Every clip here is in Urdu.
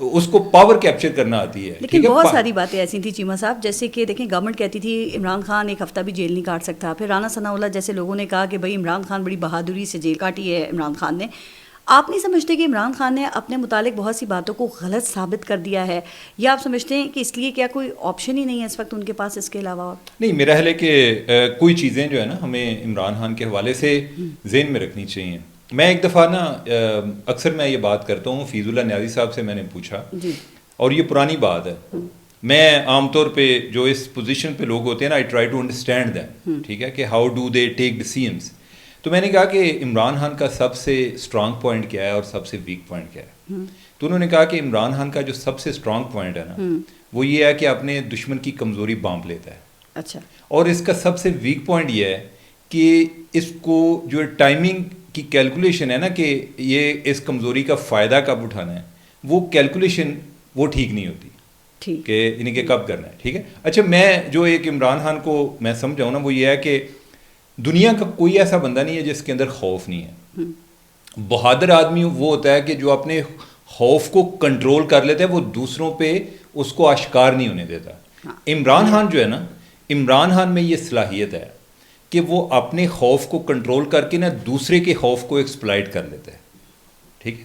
اس کو پاور کیپچر کرنا آتی ہے. لیکن بہت ساری باتیں ایسی تھیں چیمہ صاحب، جیسے کہ دیکھیں گورنمنٹ کہتی تھی عمران خان ایک ہفتہ بھی جیل نہیں کاٹ سکتا، پھر رانا ثناء اللہ جیسے لوگوں نے کہا کہ بھائی عمران خان بڑی بہادری سے جیل کاٹی ہے عمران خان نے. آپ نہیں سمجھتے کہ عمران خان نے اپنے متعلق بہت سی باتوں کو غلط ثابت کر دیا ہے، یا آپ سمجھتے ہیں کہ اس لیے کیا کوئی آپشن ہی نہیں ہے اس وقت ان کے پاس اس کے علاوہ اور؟ نہیں، میرا خیال ہے کہ کوئی چیزیں جو ہے نا ہمیں عمران خان کے حوالے سے ذہن میں رکھنی چاہیے. میں ایک دفعہ نا اکثر میں یہ بات کرتا ہوں، فیض اللہ نیازی صاحب سے میں نے پوچھا، اور یہ پرانی بات ہے، میں عام طور پہ جو اس پوزیشن پہ لوگ ہوتے ہیں نا، I try to understand them, ٹھیک ہے، کہ ہاؤ ڈو دے ٹیک ڈیسیژنس. تو میں نے کہا کہ عمران خان کا سب سے اسٹرانگ پوائنٹ کیا ہے اور سب سے ویک پوائنٹ کیا ہے. تو انہوں نے کہا کہ عمران خان کا جو سب سے اسٹرانگ پوائنٹ ہے نا، وہ یہ ہے کہ اپنے دشمن کی کمزوری بانپ لیتا ہے. اچھا. اور اس کا سب سے ویک پوائنٹ یہ ہے کہ اس کو جو ٹائمنگ کی کیلکولیشن ہے نا، کہ یہ اس کمزوری کا فائدہ کب اٹھانا ہے، وہ کیلکولیشن وہ ٹھیک نہیں ہوتی کہ یعنی کہ کب کرنا ہے. ٹھیک ہے. اچھا، میں جو ایک عمران خان کو میں سمجھاؤں نا، وہ یہ ہے کہ دنیا کا کوئی ایسا بندہ نہیں ہے جس کے اندر خوف نہیں ہے. بہادر آدمی وہ ہوتا ہے کہ جو اپنے خوف کو کنٹرول کر لیتا ہے، وہ دوسروں پہ اس کو آشکار نہیں ہونے دیتا. عمران خان جو ہے نا، عمران خان میں یہ صلاحیت ہے کہ وہ اپنے خوف کو کنٹرول کر کے نا دوسرے کے خوف کو ایکسپلائٹ کر لیتا ہے. ٹھیک ہے.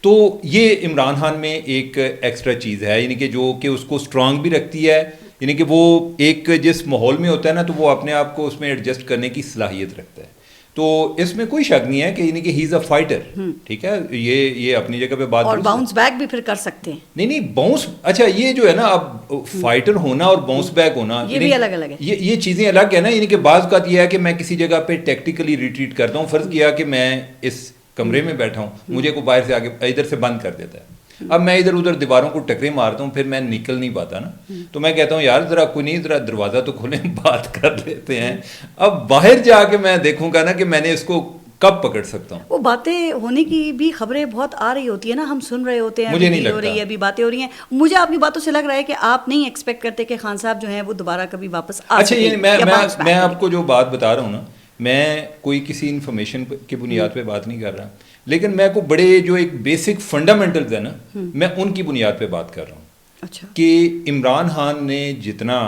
تو یہ عمران خان میں ایک ایکسٹرا چیز ہے، یعنی کہ جو کہ اس کو اسٹرانگ بھی رکھتی ہے، یعنی کہ وہ ایک جس ماحول میں ہوتا ہے نا، تو وہ اپنے آپ کو اس میں ایڈجسٹ کرنے کی صلاحیت رکھتا ہے. تو اس میں کوئی شک نہیں ہے کہ یعنی کہ ہی از اے فائٹر. ٹھیک ہے. یہ اپنی جگہ پہ بات، اور باؤنس بیک بھی پھر کر سکتے ہیں. نہیں باؤنس، اچھا یہ جو ہے نا، اب فائٹر ہونا اور باؤنس بیک ہونا یہ بھی الگ الگ ہے. یہ چیزیں الگ ہے نا. یعنی کہ بعض اوقات یہ ہے کہ میں کسی جگہ پہ ٹیکٹیکلی ریٹریٹ کرتا ہوں. فرض کیا کہ میں اس کمرے میں بیٹھا ہوں، مجھے کو باہر سے آگے ادھر سے بند کر دیتا ہے. اب میں ادھر ادھر دیواروں کو ٹکرے مارتا ہوں، پھر میں نکل نہیں پاتا نا. تو میں کہتا ہوں یار ذرا کوئی نہیں، ذرا دروازہ تو کھولیں، بات کر لیتے ہیں. اب باہر جا کے میں دیکھوں گا نا کہ میں نے اس کو کب پکڑ سکتا ہوں. وہ باتیں ہونے کی بھی خبریں بہت آ رہی ہوتی ہے نا، ہم سن رہے ہوتے ہیں، مجھے نہیں لگتا ہو رہی ہے، ابھی باتیں ہو رہی ہیں. مجھے آپ کی باتوں سے لگ رہا ہے کہ آپ نہیں ایکسپیکٹ کرتے کہ خان صاحب جو ہیں وہ دوبارہ کبھی واپس آ سکیں. اچھا، میں آپ کو جو بات بتا رہا ہوں نا، میں کوئی کسی انفارمیشن کی بنیاد پہ بات نہیں کر رہا، لیکن میں کو بڑے جو ایک بیسک فنڈامنٹلز ہیں نا، میں ان کی بنیاد پہ بات کر رہا ہوں. اچھا. کہ عمران خان نے جتنا،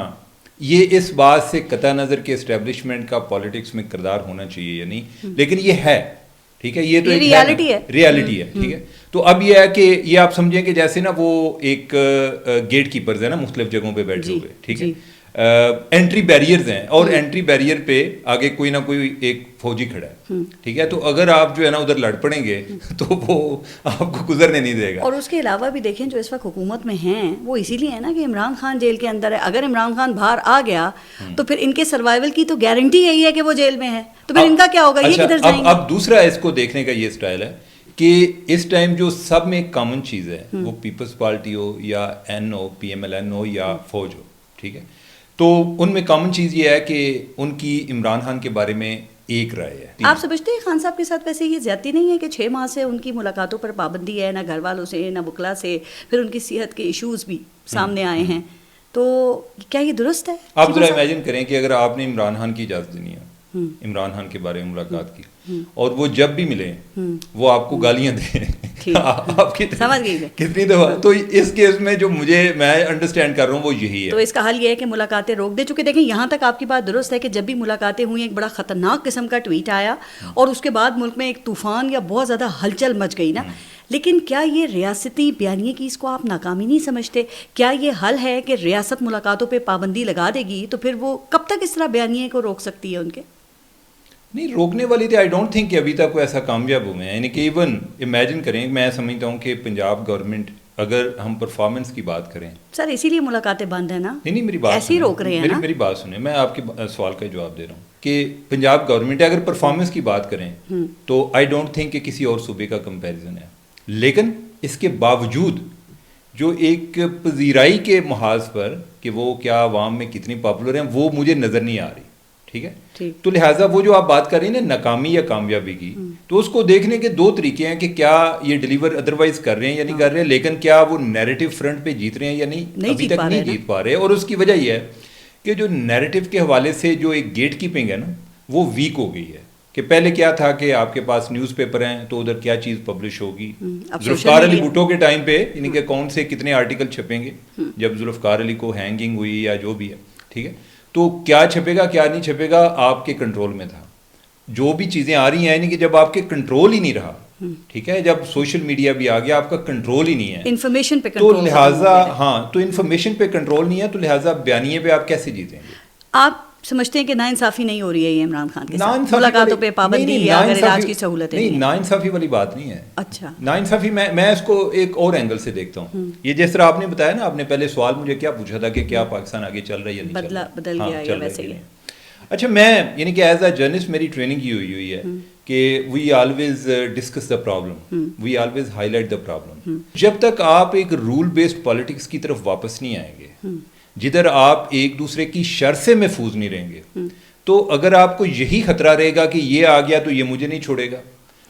یہ اس بات سے قطع نظر کہ اسٹیبلشمنٹ کا پالیٹکس میں کردار ہونا چاہیے یا نہیں، لیکن یہ ہے. ٹھیک ہے. یہ تو ریالٹی ہے. ریالٹی ہے. ٹھیک ہے. تو اب یہ ہے کہ یہ آپ سمجھیں کہ جیسے نا وہ ایک گیٹ کیپرز ہیں نا، مختلف جگہوں پہ بیٹھے ہوئے. ٹھیک ہے. انٹری بیریئرز ہیں، اور انٹری بیریئر پہ آگے کوئی نہ کوئی ایک فوجی کھڑا ہے. ٹھیک ہے. تو اگر آپ جو ہے نا ادھر لڑ پڑیں گے تو وہ آپ کو گزرنے نہیں دے گا. اور اس کے علاوہ بھی دیکھیں جو اس وقت حکومت میں ہیں وہ اسی لیے ہے نا کہ عمران خان جیل کے اندر ہے. اگر عمران خان باہر آ گیا تو پھر ان کے سروائیول کی تو گارنٹی یہی ہے کہ وہ جیل میں ہے، تو پھر ان کا کیا ہوگا؟ یہ کدھر جائیں گے؟ اب دوسرا اس کو دیکھنے کا یہ اسٹائل ہے کہ اس ٹائم جو سب میں ایک کامن چیز ہے، وہ پیپلز پارٹی ہو یا این ہو، پی ایم ایل این ہو یا فوج ہو. ٹھیک ہے. تو ان میں کامن چیز یہ ہے کہ ان کی عمران خان کے بارے میں ایک رائے ہے. آپ سمجھتے ہیں خان صاحب کے ساتھ ویسے یہ زیادتی نہیں ہے کہ 6 ماہ سے ان کی ملاقاتوں پر پابندی ہے، نہ گھر والوں سے نہ وکلا سے، پھر ان کی صحت کے ایشوز بھی سامنے آئے ہیں، تو کیا یہ درست ہے؟ آپ ذرا امیجن کریں کہ اگر آپ نے عمران خان کی اجازت دینی ہے، عمران خان کے بارے میں ملاقات کی، اور وہ جب بھی ملے وہ آپ کو گالیاں دیں، آپ کی کتنی دفعہ. تو اس کیس میں جو میں انڈرسٹینڈ کر رہا ہوں وہ یہی ہے. تو اس کا حل یہ ہے کہ ملاقاتیں روک دے. چونکہ دیکھیں یہاں تک آپ کی بات درست ہے کہ جب بھی ملاقاتیں ہوئیں ایک بڑا خطرناک قسم کا ٹویٹ آیا اور اس کے بعد ملک میں ایک طوفان یا بہت زیادہ ہلچل مچ گئی نا. لیکن کیا یہ ریاستی بیانیے کی اس کو آپ ناکامی نہیں سمجھتے؟ کیا یہ حل ہے کہ ریاست ملاقاتوں پہ پابندی لگا دے گی تو پھر وہ کب تک اس طرح بیانیے کو روک سکتی ہے ان کے؟ نہیں، روکنے والی تھی. آئی ڈونٹ تھنک کہ ابھی تک کوئی ایسا کامیاب ہوئے ہیں. یعنی کہ ایون امیجن کریں، میں سمجھتا ہوں کہ پنجاب گورنمنٹ، اگر ہم پرفارمنس کی بات کریں، سر اسی لیے ملاقاتیں بند ہیں نا. نہیں میری بات ایسے ہی روک رہے ہیں. میری بات سنیں، میں آپ کے سوال کا جواب دے رہا ہوں کہ پنجاب گورنمنٹ اگر پرفارمنس کی بات کریں تو آئی ڈونٹ تھنک کہ کسی اور صوبے کا کمپیریزن ہے. لیکن اس کے باوجود جو ایک پذیرائی کے محاذ پر کہ وہ کیا عوام میں کتنی پاپولر ہیں، وہ مجھے نظر نہیں آ رہی. ٹھیک ہے. تو لہٰذا وہ جو آپ بات کر رہی ہیں نا ناکامی یا کامیابی کی، تو اس کو دیکھنے کے 2 طریقے ہیں کہ کیا یہ ڈیلیور ادروائز کر رہے ہیں یا نہیں کر رہے ہیں، لیکن کیا وہ نیریٹو فرنٹ پہ جیت رہے ہیں یا نہیں، ابھی تک نہیں جیت پا رہے. اور اس کی وجہ یہ ہے کہ جو نیریٹو کے حوالے سے جو ایک گیٹ کیپنگ ہے نا، وہ ویک ہو گئی ہے. کہ پہلے کیا تھا کہ آپ کے پاس نیوز پیپر ہیں تو ادھر کیا چیز پبلش ہوگی. اب ذوالفقار علی بھٹو کے ٹائم پہ یعنی کہ کون سے کتنے آرٹیکل چھپیں گے جب ذوالفقار علی کو ہینگنگ ہوئی یا جو بھی ہے, ٹھیک ہے, تو کیا چھپے گا کیا نہیں چھپے گا آپ کے کنٹرول میں تھا. جو بھی چیزیں آ رہی ہیں یعنی کہ جب آپ کے کنٹرول ہی نہیں رہا, ٹھیک ہے, جب سوشل میڈیا بھی آ گیا آپ کا کنٹرول ہی نہیں ہے, انفارمیشن پہ تو لہٰذا تو انفارمیشن پہ کنٹرول نہیں ہے, تو لہٰذا بیانیے پہ آپ کیسے جیتیں گے؟ آپ سمجھتے ہیں کہ ناانصافی نہیں ہو رہی ہے یہ عمران خان کے ساتھ, ملاقاتوں پہ پابندی یا اگر علاج کی سہولتیں؟ نہیں, ناانصافی والی بات نہیں ہے. اچھا, ناانصافی میں اس کو ایک اور اینگل سے دیکھتا ہوں. یہ جس طرح آپ نے بتایا نا, آپ نے پہلے سوال مجھے کیا پوچھا تھا کہ کیا پاکستان آگے چل رہا ہے یا نہیں چل رہا, بدل گیا یا ویسے ہی؟ اچھا, میں یعنی کہ ایز اے جرنلسٹ میری ٹریننگ کی ہوئی ہے کہ we always discuss the problem, we always highlight the problem. جب تک آپ ایک رول بیسڈ پالیٹکس کی طرف واپس نہیں آئیں گے, جدھر آپ ایک دوسرے کی شر سے محفوظ نہیں رہیں گے, تو اگر آپ کو یہی خطرہ رہے گا کہ یہ آ گیا تو یہ مجھے نہیں چھوڑے گا,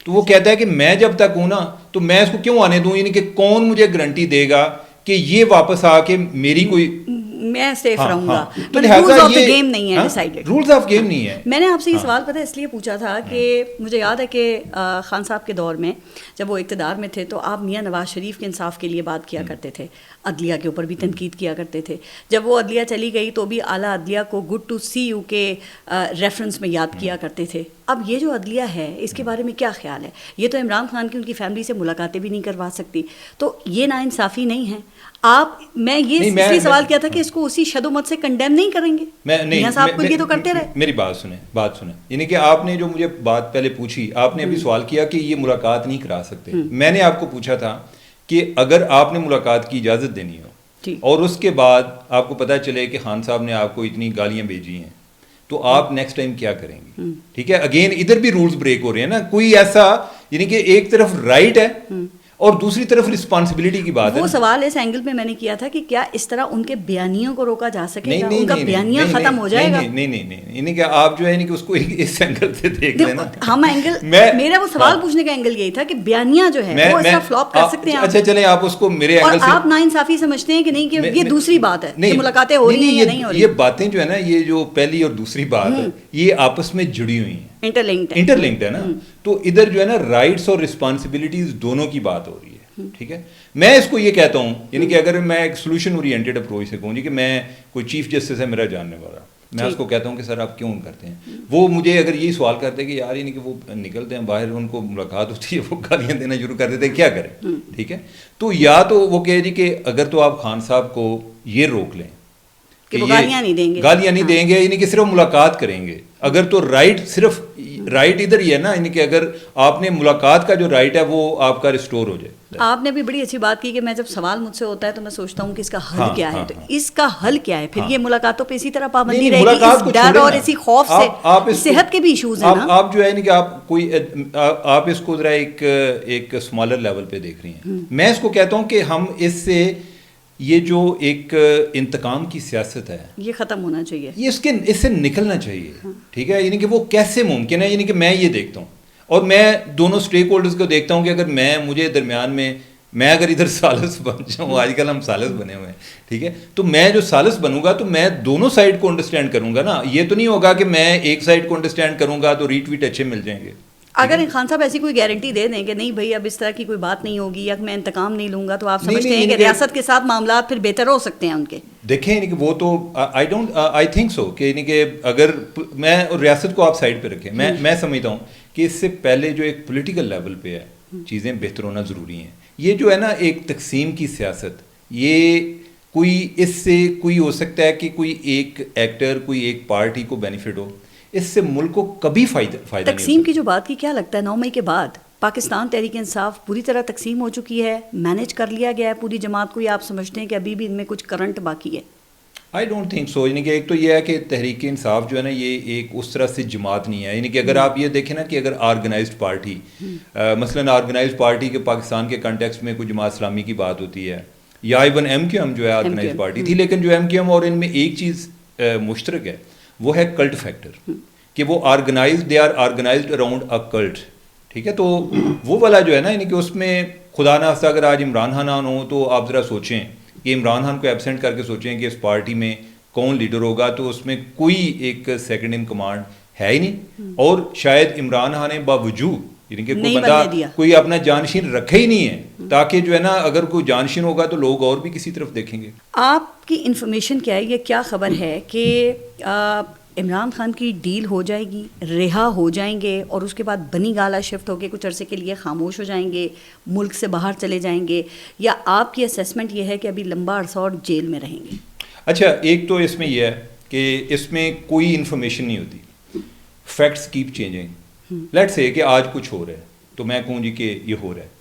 تو وہ کہتا ہے کہ میں جب تک ہوں نا تو میں اس کو کیوں آنے دوں, یعنی کہ کون مجھے گارنٹی دے گا کہ یہ واپس آ کے میری کوئی میں سیف رہوں گا. رولز آف دا گیم نہیں ہے ڈیسائیڈڈ, رولز آف گیم نہیں ہے. میں نے آپ سے یہ سوال پتہ اس لیے پوچھا تھا کہ مجھے یاد ہے کہ خان صاحب کے دور میں جب وہ اقتدار میں تھے تو آپ میاں نواز شریف کے انصاف کے لیے بات کیا کرتے تھے, عدلیہ کے اوپر بھی تنقید کیا کرتے تھے. جب وہ عدلیہ چلی گئی تو بھی اعلیٰ عدلیہ کو گڈ ٹو سی یو کے ریفرنس میں یاد کیا کرتے تھے. اب یہ جو عدلیہ ہے اس کے بارے میں کیا خیال ہے؟ یہ تو عمران خان کی ان کی فیملی سے ملاقاتیں بھی نہیں کروا سکتی, تو یہ ناانصافی نہیں ہے؟ آپ میں یہ اس لیے سوال کیا تھا کہ اس کو اسی شد و مت سے کنڈیم نہیں کریں گے؟ میاں صاحب کو یہ تو کرتے رہے. میری بات سنیں, یعنی کہ آپ نے جو مجھے بات پہلے پوچھی, آپ نے ابھی سوال کیا کہ یہ ملاقات نہیں کرا سکتے. میں نے آپ کو پوچھا تھا کہ اگر آپ نے ملاقات کی اجازت دینی ہو اور اس کے بعد آپ کو پتہ چلے کہ خان صاحب نے آپ کو اتنی گالیاں بھیجی ہیں, تو آپ نیکسٹ ٹائم کیا کریں گے؟ ٹھیک ہے, اگین ادھر بھی رولز بریک ہو رہے ہیں نا. کوئی ایسا یعنی کہ ایک طرف رائٹ ہے اور دوسری طرف رسپانسبلٹی کی بات ہے. وہ سوال اس اینگل پہ میں نے کیا تھا کہ کیا اس طرح ان کے بیانیوں کو روکا جا سکے گا, ان کا بیانیہ ختم ہو جائے گا؟ نہیں, یعنی کہ آپ جو ہے کہ اس کو اس اینگل سے دیکھ لیں نا. ہم اینگل, میرا وہ سوال پوچھنے کا اینگل یہی تھا کہ بیانیہ جو ہے وہ اس طرح فلاپ کر سکتے ہیں. اچھا چلیں, آپ اس کو میرے اینگل سے, اور آپ ناانصافی سمجھتے ہیں کہ نہیں, کہ یہ دوسری بات ہے کہ ملاقاتیں ہو رہی ہیں یا نہیں ہو رہی. یہ باتیں جو ہے نا, یہ جو پہلی اور دوسری بات ہے, یہ آپس میں جڑی ہوئی ہیں, انٹرلنکڈ ہے نا. تو ادھر جو ہے نا رائٹس اور رسپانسبلٹیز دونوں کی بات ہو رہی ہے. ٹھیک ہے, میں اس کو یہ کہتا ہوں یعنی کہ اگر میں ایک سولوشن اورینٹیڈ اپروچ سے کہوں جی کہ میں کوئی چیف جسٹس ہے میرا جاننے والا, میں اس کو کہتا ہوں کہ سر آپ کیوں کرتے ہیں, وہ مجھے اگر یہی سوال کرتے کہ یار یعنی کہ وہ نکلتے ہیں باہر, ان کو ملاقات ہوتی ہے, وہ گالیاں دینا شروع کر دیتے ہیں, کیا کریں؟ ٹھیک ہے, تو یا تو وہ کہے جی کہ اگر تو آپ خان صاحب کو یہ روک لیں کہ وہ گالیاں نہیں دیں گے, یعنی کہ صرف ملاقات کریں گے, اگر تو صرف رائٹ ادھر ہی ہے نا, یعنی کہ اگر آپ نے ملاقات کا جو رائٹ ہے وہ آپ کا ریسٹور ہو جائے. آپ نے بھی بڑی اچھی بات کی کہ میں جب سوال مجھ سے ہوتا ہے تو میں سوچتا ہوں کہ اس کا حل کیا ہے, تو اس کا حل کیا ہے؟ پھر یہ ملاقاتوں پہ اسی طرح پابندی رہے گی, اس ڈر اور اسی خوف سے صحت کے بھی ایشوز ہیں نا. آپ جو ہے کہ آپ اس کو ذرا ایک اسمالر لیول پہ دیکھ رہی ہیں. میں اس کو کہتا ہوں کہ ہم اس سے یہ جو ایک انتقام کی سیاست ہے یہ ختم ہونا چاہیے, یہ اس سے نکلنا چاہیے. ٹھیک ہے, یعنی کہ وہ کیسے ممکن ہے, یعنی کہ میں یہ دیکھتا ہوں اور میں دونوں اسٹیک ہولڈرز کو دیکھتا ہوں کہ اگر مجھے درمیان میں اگر ادھر ثالث بن جاؤں, آج کل ہم ثالث بنے ہوئے ہیں, ٹھیک ہے, تو میں جو ثالث بنوں گا تو میں دونوں سائڈ کو انڈرسٹینڈ کروں گا نا. یہ تو نہیں ہوگا کہ میں ایک سائڈ کو انڈرسٹینڈ کروں گا تو ریٹ ویٹ اچھے مل جائیں گے. اگر خان صاحب ایسی کوئی گارنٹی دے دیں کہ نہیں بھائی اب اس طرح کی کوئی بات نہیں ہوگی یا میں انتقام نہیں لوں گا, تو آپ سمجھتے ہیں کہ ریاست کے ساتھ معاملات پھر بہتر ہو سکتے ہیں ان کے؟ دیکھیں یعنی کہ وہ تو آئی تھنک سو کہ یعنی کہ اگر میں ریاست کو آپ سائڈ پہ رکھیں, میں سمجھتا ہوں کہ اس سے پہلے جو ایک پولیٹیکل لیول پہ ہے چیزیں بہتر ہونا ضروری ہیں. یہ جو ہے نا ایک تقسیم کی سیاست, یہ کوئی اس سے کوئی ہو سکتا ہے کہ کوئی ایک ایکٹر, کوئی ایک پارٹی کو بینیفٹ ہو, اس سے ملک کو کبھی فائدہ نہیں. تقسیم کی جو بات کی, کیا لگتا ہے 9 مئی کے بعد پاکستان تحریک انصاف پوری طرح تقسیم ہو چکی ہے, مینیج کر لیا گیا ہے پوری جماعت کو, یا آپ سمجھتے ہیں کہ ابھی بھی ان میں کچھ کرنٹ باقی ہے؟ I don't think so. یعنی کہ ایک تو یہ ہے کہ تحریک انصاف جو ہے نا یہ ایک اس طرح سے جماعت نہیں ہے. یعنی کہ اگر آپ یہ دیکھیں نا کہ اگر آرگنائزڈ پارٹی, مثلاً آرگنائزڈ پارٹی کے پاکستان کے کنٹیکسٹ میں کوئی جماعت اسلامی کی بات ہوتی ہے, یا ایون ایم کیو ایم جو ہے آرگنائزڈ پارٹی تھی, لیکن جو ایم کیو ایم اور ان میں ایک چیز مشترک ہے وہ ہے کلٹ فیکٹر, کہ وہ they are organized around a cult. ٹھیک ہے, تو وہ والا جو ہے نا یعنی کہ اس میں خدا نخواستہ اگر آج عمران خان ہو تو آپ ذرا سوچیں کہ عمران خان کو ایبسینٹ کر کے سوچیں کہ اس پارٹی میں کون لیڈر ہوگا, تو اس میں کوئی ایک سیکنڈ ان کمانڈ ہے ہی نہیں. اور شاید عمران خان نے باوجود یعنی کہ کوئی بندہ کوئی اپنا جانشین رکھے ہی نہیں ہے, تاکہ جو ہے نا اگر کوئی جانشین ہوگا تو لوگ اور بھی کسی طرف دیکھیں گے. آپ کی انفارمیشن کیا ہے, یہ کیا خبر ہے کہ عمران خان کی ڈیل ہو جائے گی, رہا ہو جائیں گے اور اس کے بعد بنی گالا شفٹ ہو کے کچھ عرصے کے لیے خاموش ہو جائیں گے, ملک سے باہر چلے جائیں گے, یا آپ کی اسیسمنٹ یہ ہے کہ ابھی لمبا عرصہ اور جیل میں رہیں گے؟ اچھا, ایک تو اس میں یہ ہے کہ اس میں کوئی انفارمیشن نہیں ہوتی, فیکٹس کیپ چینجنگ. لیٹ سے کہ آج کچھ ہو رہا ہے تو میں کہوں جی کہ یہ ہو رہا ہے.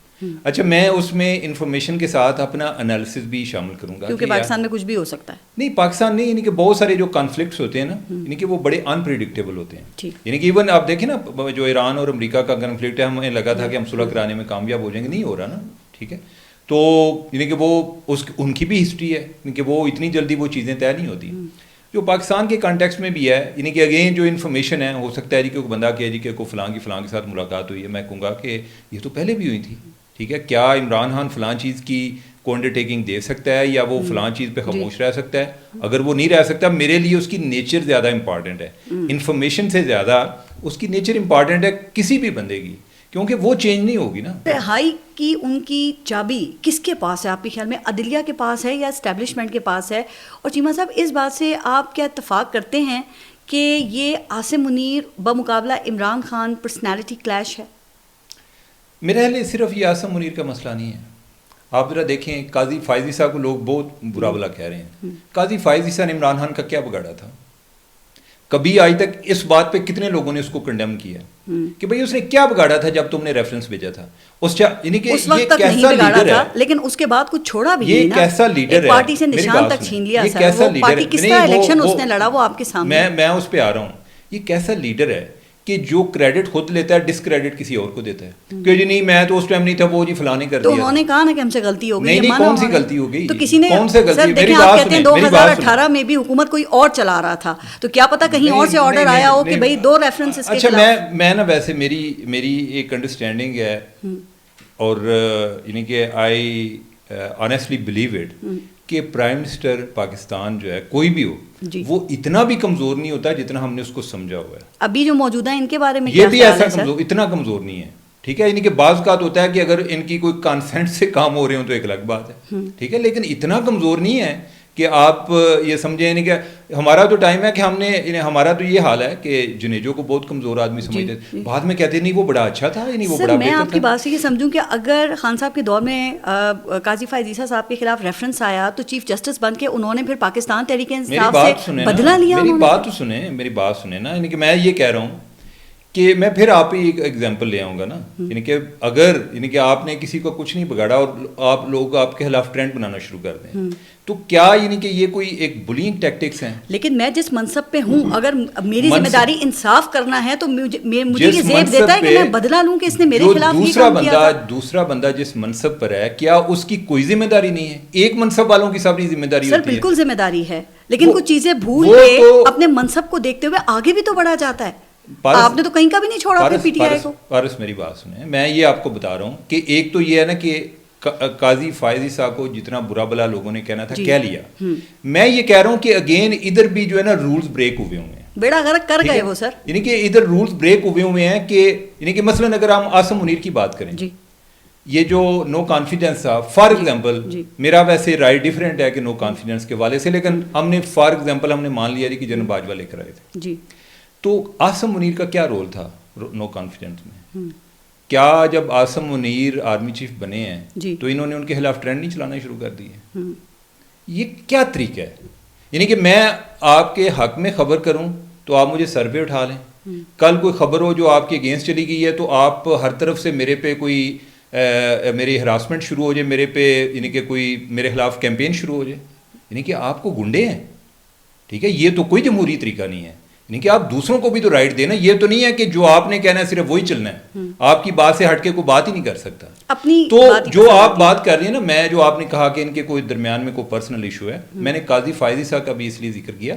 اچھا, میں اس میں انفارمیشن کے ساتھ اپنا انالیسس بھی شامل کروں گا, کیونکہ پاکستان میں کچھ بھی ہو سکتا ہے. نہیں, پاکستان نہیں, یعنی کہ بہت سارے جو کانفلکٹس ہوتے ہیں نا, یعنی کہ وہ بڑے انپریڈکٹیبل ہوتے ہیں. یعنی کہ ایون آپ دیکھیں نا, جو ایران اور امریکہ کا کنفلکٹ ہے, ہمیں لگا تھا کہ ہم صلح کرانے میں کامیاب ہو جائیں گے, نہیں ہو رہا نا. ٹھیک ہے, تو یعنی کہ وہ ان کی بھی ہسٹری ہے, یعنی کہ وہ اتنی جلدی وہ چیزیں طے نہیں ہوتی. جو پاکستان کے کانٹیکسٹ میں بھی ہے, یعنی کہ اگین جو انفارمیشن ہے, ہو سکتا ہے جی کہ کوئی بندہ کہے جی کہ کوئی فلاں کے ساتھ ملاقات ہوئی ہے, میں کہوں گا کہ یہ تو پہلے بھی ہوئی تھی. ٹھیک ہے, کیا عمران خان فلاں چیز کی کو انڈرٹیکنگ دے سکتا ہے, یا وہ فلاں چیز پہ خاموش رہ سکتا ہے؟ اگر وہ نہیں رہ سکتا, میرے لیے اس کی نیچر زیادہ امپارٹنٹ ہے, انفارمیشن سے زیادہ اس کی نیچر امپارٹنٹ ہے کسی بھی بندے کی, کیونکہ وہ چینج نہیں ہوگی نا. رہائی کی ان کی چابی کس کے پاس ہے آپ کے خیال میں؟ عدلیہ کے پاس ہے یا اسٹیبلشمنٹ کے پاس ہے؟ اور چیمہ صاحب, اس بات سے آپ کیا اتفاق کرتے ہیں کہ یہ عاصم منیر بمقابلہ عمران خان پرسنالٹی کلیش ہے؟ میرے خیال صرف یہ عاصم منیر کا مسئلہ نہیں ہے. آپ ذرا دیکھیں, قاضی فائز عیسیٰ کو لوگ بہت برا بلا کہہ رہے ہیں. قاضی فائز عیسیٰ نے عمران خان کا کیا بگاڑا تھا؟ کبھی آج تک اس بات پہ کتنے لوگوں نے اس کو کنڈیم کیا کہ بھئی اس نے کیا بگاڑا تھا جب تم نے ریفرنس بھیجا تھا؟ یعنی کہ اس وقت تک نہیں بگاڑا تھا, لیکن اس کے بعد کچھ چھوڑا بھی نہیں نا. یہ کیسا لیڈر ہے؟ پارٹی سے نشان تک چھین لیا سر. وہ پارٹی کس طرح الیکشن اس نے لڑا, وہ آپ کے سامنے. میں اس پہ آ رہا ہوں. یہ کیسا لیڈر ہے کہ جو کریڈٹ خود لیتا ہے ڈسکریڈٹ کسی اور کو دیتا ہے کہ جی نہیں میں تو اس ٹائم نہیں تھا, وہ جی فلاں نے کر دیا. تو انہوں نے کہا نا کہ ہم سے غلطی ہو گئی. نہیں, کون سی غلطی ہو گئی؟ تو کسی نے کون سے غلطی؟ میری بات سنیں. 2018 میں بھی حکومت کوئی اور چلا رہا تھا, تو کیا پتا کہیں اور سے آرڈر آیا ہو کہ بھئی 2 ریفرنسز کے خلاف. اچھا, میں نا ویسے میری ایک انڈرسٹینڈنگ ہے, اور یعنی کہ آئی آنیسٹلی بلیو اٹ کہ پرائم منسٹر پاکستان جو ہے کوئی بھی ہو, وہ اتنا بھی کمزور نہیں ہوتا جتنا ہم نے اس کو سمجھا ہوا ہے. ابھی جو موجودہ ان کے بارے میں یہ بھی ایسا اتنا کمزور نہیں ہے. ٹھیک ہے, یعنی کہ بعض اوقات ہوتا ہے کہ اگر ان کی کوئی کانسنٹ سے کام ہو رہے ہوں تو ایک الگ بات ہے. ٹھیک ہے, لیکن اتنا کمزور نہیں ہے کہ آپ یہ سمجھیں. یعنی کہ ہمارا تو ٹائم ہے کہ ہم نے, ہمارا تو یہ حال ہے کہ جنیجو کو بہت کمزور آدمی سمجھتے تھے, بعد میں کہتے نہیں وہ بڑا اچھا تھا, یعنی وہ بڑا بہتر تھا. میں آپ کی بات سے یہ سمجھوں کہ اگر خان صاحب کے دور میں قاضی فائز عیسیٰ صاحب کے خلاف ریفرنس آیا تو چیف جسٹس بن کے انہوں نے پھر پاکستان تحریک انصاف سے بدلہ لیا. میری بات سنیں نا, یعنی کہ میں یہ کہہ رہا ہوں کہ میں پھر آپ ہی ایک ایگزامپل لے آؤں گا نا. یعنی کہ اگر یعنی کہ آپ نے کسی کو کچھ نہیں بگاڑا اور آپ لوگ آپ کے خلاف ٹرینڈ بنانا شروع کر دیں, تو کیا یعنی کہ یہ کوئی ایک بلینگ ٹیکٹکس ہیں؟ لیکن میں جس منصب پہ ہوں, اگر میری ذمہ داری انصاف کرنا ہے تو مجھے یہ زیب دیتا ہے کہ میں بدلہ لوں کہ اس نے میرے خلاف یہ کام کیا تھا. دوسرا بندہ جس منصب پر ہے, کیا اس کی کوئی ذمہ داری نہیں ہے؟ ایک منصب والوں کی سب ذمہ داری ہوتی ہے. سر بالکل ذمہ داری ہے, لیکن کچھ چیزیں بھول کے اپنے منصب کو دیکھتے ہوئے آگے بھی تو بڑھا جاتا ہے. آپ نے تو کہیں کا بھی نہیں چھوڑا پی ٹی آئی کو. پارس میری بات سنیں, میں یہ آپ کو بتا رہا ہوں کہ ایک تو یہ ہے نا کہ قاضی فائز عیسیٰ کو جتنا برا بلا لوگوں نے کہنا تھا کہہ لیا. میں یہ کہہ رہا ہوں کہ اگین ادھر بھی جو ہے نا رولز بریک ہوئے ہوئے ہیں, بیڑا غرق کر گئے وہ سر. یعنی کہ ادھر رولز بریک ہوئے ہیں کہ یعنی کہ مثلاً اگر ہم عاصم منیر کی بات کریں, یہ جو نو کانفیڈنس تھا, فار ایگزامپل میرا ویسے رائے ڈیفرنٹ ہے کہ نو کانفیڈنس کے والے سے, لیکن ہم نے فار ایگزامپل ہم نے مان لیا کہ جنرل باجوہ لے کر آئے تھے, تو عاصم منیر کا کیا رول تھا نو کانفیڈنس میں؟ کیا جب عاصم منیر آرمی چیف بنے ہیں تو انہوں نے ان کے خلاف ٹرینڈ نہیں چلانا شروع کر دیے؟ یہ کیا طریقہ ہے؟ یعنی کہ میں آپ کے حق میں خبر کروں تو آپ مجھے سر پہ اٹھا لیں, کل کوئی خبر ہو جو آپ کے اگینسٹ چلی گئی ہے تو آپ ہر طرف سے میرے پہ کوئی میری ہراسمنٹ شروع ہو جائے, میرے پہ یعنی کہ کوئی میرے خلاف کیمپین شروع ہو جائے. یعنی کہ آپ کو گنڈے ہیں. ٹھیک ہے, یہ تو کوئی جمہوری طریقہ نہیں ہے. یعنی کہ آپ دوسروں کو بھی تو رائٹ دینا, یہ تو نہیں ہے کہ جو آپ نے کہنا ہے صرف وہی چلنا ہے, آپ کی بات سے ہٹ کے کوئی بات ہی نہیں کر سکتا. تو جو آپ بات کر رہی ہیں نا, میں جو آپ نے کہا کہ ان کے کوئی درمیان میں کوئی پرسنل ایشو ہے, میں نے قاضی فائز عیسیٰ کا بھی اس لیے ذکر کیا.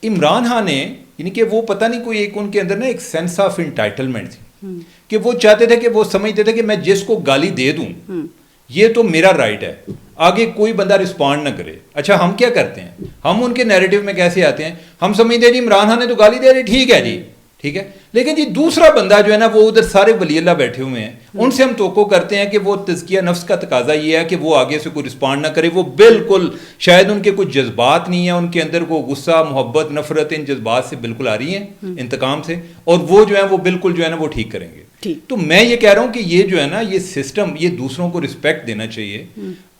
عمران خان نے یعنی کہ وہ پتہ نہیں کوئی ایک ان کے اندر نا ایک سینس آف انٹائٹلمنٹ تھی کہ وہ چاہتے تھے کہ وہ سمجھتے تھے کہ میں جس کو گالی دے دوں یہ تو میرا رائٹ ہے, آگے کوئی بندہ رسپونڈ نہ کرے. اچھا ہم کیا کرتے ہیں, ہم ان کے نیریٹو میں کیسے آتے ہیں, ہم سمجھتے ہیں جی عمران خان نے تو گالی دے رہے, ٹھیک ہے جی ٹھیک ہے. لیکن یہ دوسرا بندہ جو ہے نا وہ ادھر سارے ولی اللہ بیٹھے ہوئے ہیں, ان سے ہم توقع کرتے ہیں کہ وہ تزکیہ نفس کا تقاضا یہ ہے کہ وہ آگے سے کوئی رسپانڈ نہ کرے, وہ بالکل شاید ان کے کچھ جذبات نہیں ہیں, ان کے اندر کو غصہ محبت نفرت ان جذبات سے بالکل آ رہی ہیں انتقام سے, اور وہ جو ہے وہ بالکل جو ہے نا وہ ٹھیک کریں گے. تو میں یہ کہہ رہا ہوں کہ یہ جو ہے نا یہ سسٹم, یہ دوسروں کو رسپیکٹ دینا چاہیے.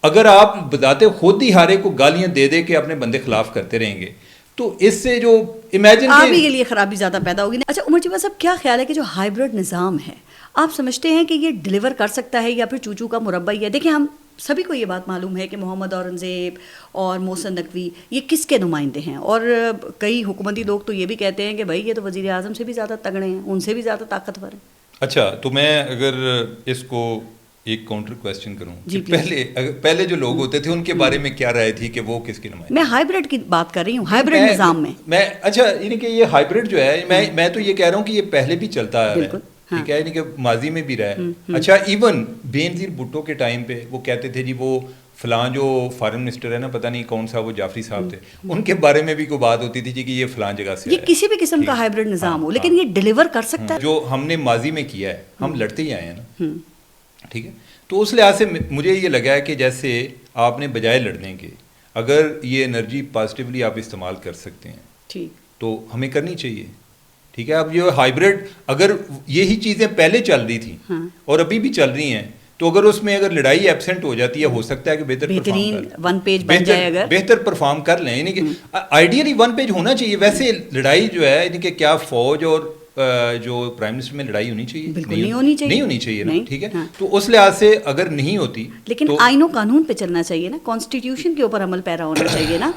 اگر آپ بذات خود ہی ہارے کو گالیاں دے دے کے اپنے بندے خلاف کرتے رہیں گے تو اس سے جو امیجن آپ ہی کے لیے خرابی زیادہ پیدا ہوگی. اچھا عمر چیمہ صاحب, کیا خیال ہے کہ جو ہائیبرڈ نظام ہے آپ سمجھتے ہیں کہ یہ ڈلیور کر سکتا ہے یا پھر چوچو کا مربع ہی ہے؟ دیکھیں ہم سبھی کو یہ بات معلوم ہے کہ محمد اورنگزیب اور محسن نقوی یہ کس کے نمائندے ہیں, اور کئی حکومتی لوگ تو یہ بھی کہتے ہیں کہ بھائی یہ تو وزیر اعظم سے بھی زیادہ تگڑے ہیں, ان سے بھی زیادہ طاقتور ہیں. اچھا تو میں اگر اس کو ایک کاؤنٹر کویسچن کروں, پہلے جو لوگ ہوتے تھے ان کے بارے میں کیا رائے تھی کہ وہ کس کی نمائندے؟ میں ہائیبرڈ کی بات کر رہی ہوں, ہائیبرڈ نظام میں. اچھا یعنی کہ یہ ہائیبرڈ جو ہے میں تو یہ کہہ رہا ہوں کہ یہ پہلے بھی چلتا آ رہا ہے, ٹھیک ہے, یعنی کہ ماضی میں بھی رہا ہے. اچھا ایون بینظیر بھٹو کے ٹائم پہ وہ کہتے تھے جی وہ فلاں جو فارن منسٹر ہے نا, پتہ نہیں کون سا وہ جعفری صاحب تھے, ان کے بارے میں بھی کوئی بات ہوتی تھی جی کہ یہ فلاں جگہ سے, یہ کسی بھی قسم کا ہائیبرڈ نظام ہو لیکن یہ ڈلیور کر سکتا ہے. جو ہم نے ماضی میں کیا ہے, ہم لڑتے ہی آئے ہیں نا, ٹھیک ہے. تو اس لحاظ سے مجھے یہ لگا ہے کہ جیسے آپ نے بجائے لڑنے کے اگر یہ انرجی پازیٹیولی آپ استعمال کر سکتے ہیں تو ہمیں کرنی چاہیے, ٹھیک ہے. اب یہ ہائیبرڈ اگر یہی چیزیں پہلے چل رہی تھیں اور ابھی بھی چل رہی ہیں تو اگر اس میں اگر لڑائی ایبسنٹ ہو جاتی ہے, ہو سکتا ہے کہ بہتر پرفارم کر لیں. یعنی کہ آئیڈیلی ون پیج ہونا چاہیے. ویسے لڑائی جو ہے یعنی کہ کیا فوج اور جو پرائم منسٹر میں لڑائی ہونی چاہیے؟ نہیں ہونی چاہیے نا, ٹھیک ہے. تو اس لحاظ سے اگر نہیں ہوتی لیکن آئین و قانون پہ چلنا چاہیے نا, کانسٹیٹیوشن کے اوپر عمل پیرا ہونا چاہیے نا.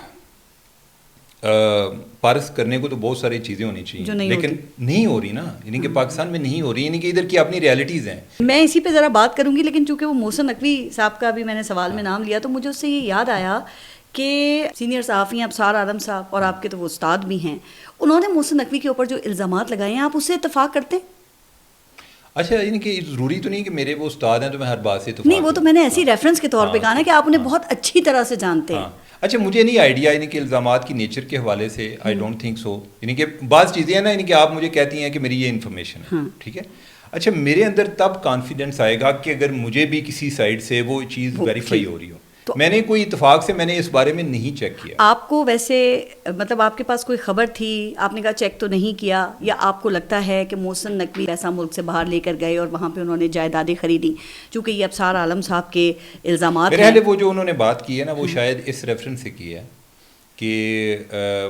پارس کرنے کو تو بہت ساری چیزیں ہونی چاہیے لیکن نہیں ہو رہی نا, یعنی کہ پاکستان میں نہیں ہو رہی, یعنی کہ ادھر کی اپنی ریالٹیز ہیں. میں اسی پہ ذرا بات کروں گی, لیکن چونکہ وہ محسن نقوی صاحب کا بھی میں نے سوال میں نام لیا تو مجھے اس سے یہ یاد آیا کہ سینئر صحافی ہیں ابصار عالم صاحب, اور آپ کے تو وہ استاد بھی ہیں, انہوں نے محسن نقوی کے اوپر جو الزامات لگائے ہیں, آپ اس سے اتفاق کرتے ہیں؟ اچھا یعنی کہ ضروری تو نہیں کہ میرے وہ استاد ہیں تو میں ہر بات سے اتفاق نہیں, وہ تو میں نے ایسی ریفرنس کے طور پہ کہا نا کہ آپ انہیں بہت اچھی طرح سے جانتے ہیں. اچھا مجھے نہیں آئیڈیا یعنی کہ الزامات کی نیچر کے حوالے سے آئی ڈونٹ تھنک سو, یعنی کہ بعض چیزیں ہیں نا, یعنی کہ آپ مجھے کہتی ہیں کہ میری یہ انفارمیشن ہے, ٹھیک ہے. اچھا میرے اندر تب کانفیڈنس آئے گا کہ اگر مجھے بھی کسی سائڈ سے وہ چیز ویریفائی ہو رہی ہو. میں نے کوئی اتفاق سے میں نے اس بارے میں نہیں چیک کیا. آپ کو ویسے مطلب آپ کے پاس کوئی خبر تھی, آپ نے کہا چیک تو نہیں کیا, یا آپ کو لگتا ہے کہ محسن نقوی پیسہ ملک سے باہر لے کر گئے اور وہاں پہ انہوں نے جائیدادیں خریدی, چونکہ یہ ابصار عالم صاحب کے الزامات ہیں. میرے خیال وہ جو انہوں نے بات کی ہے نا وہ شاید اس ریفرنس سے کی ہے کہ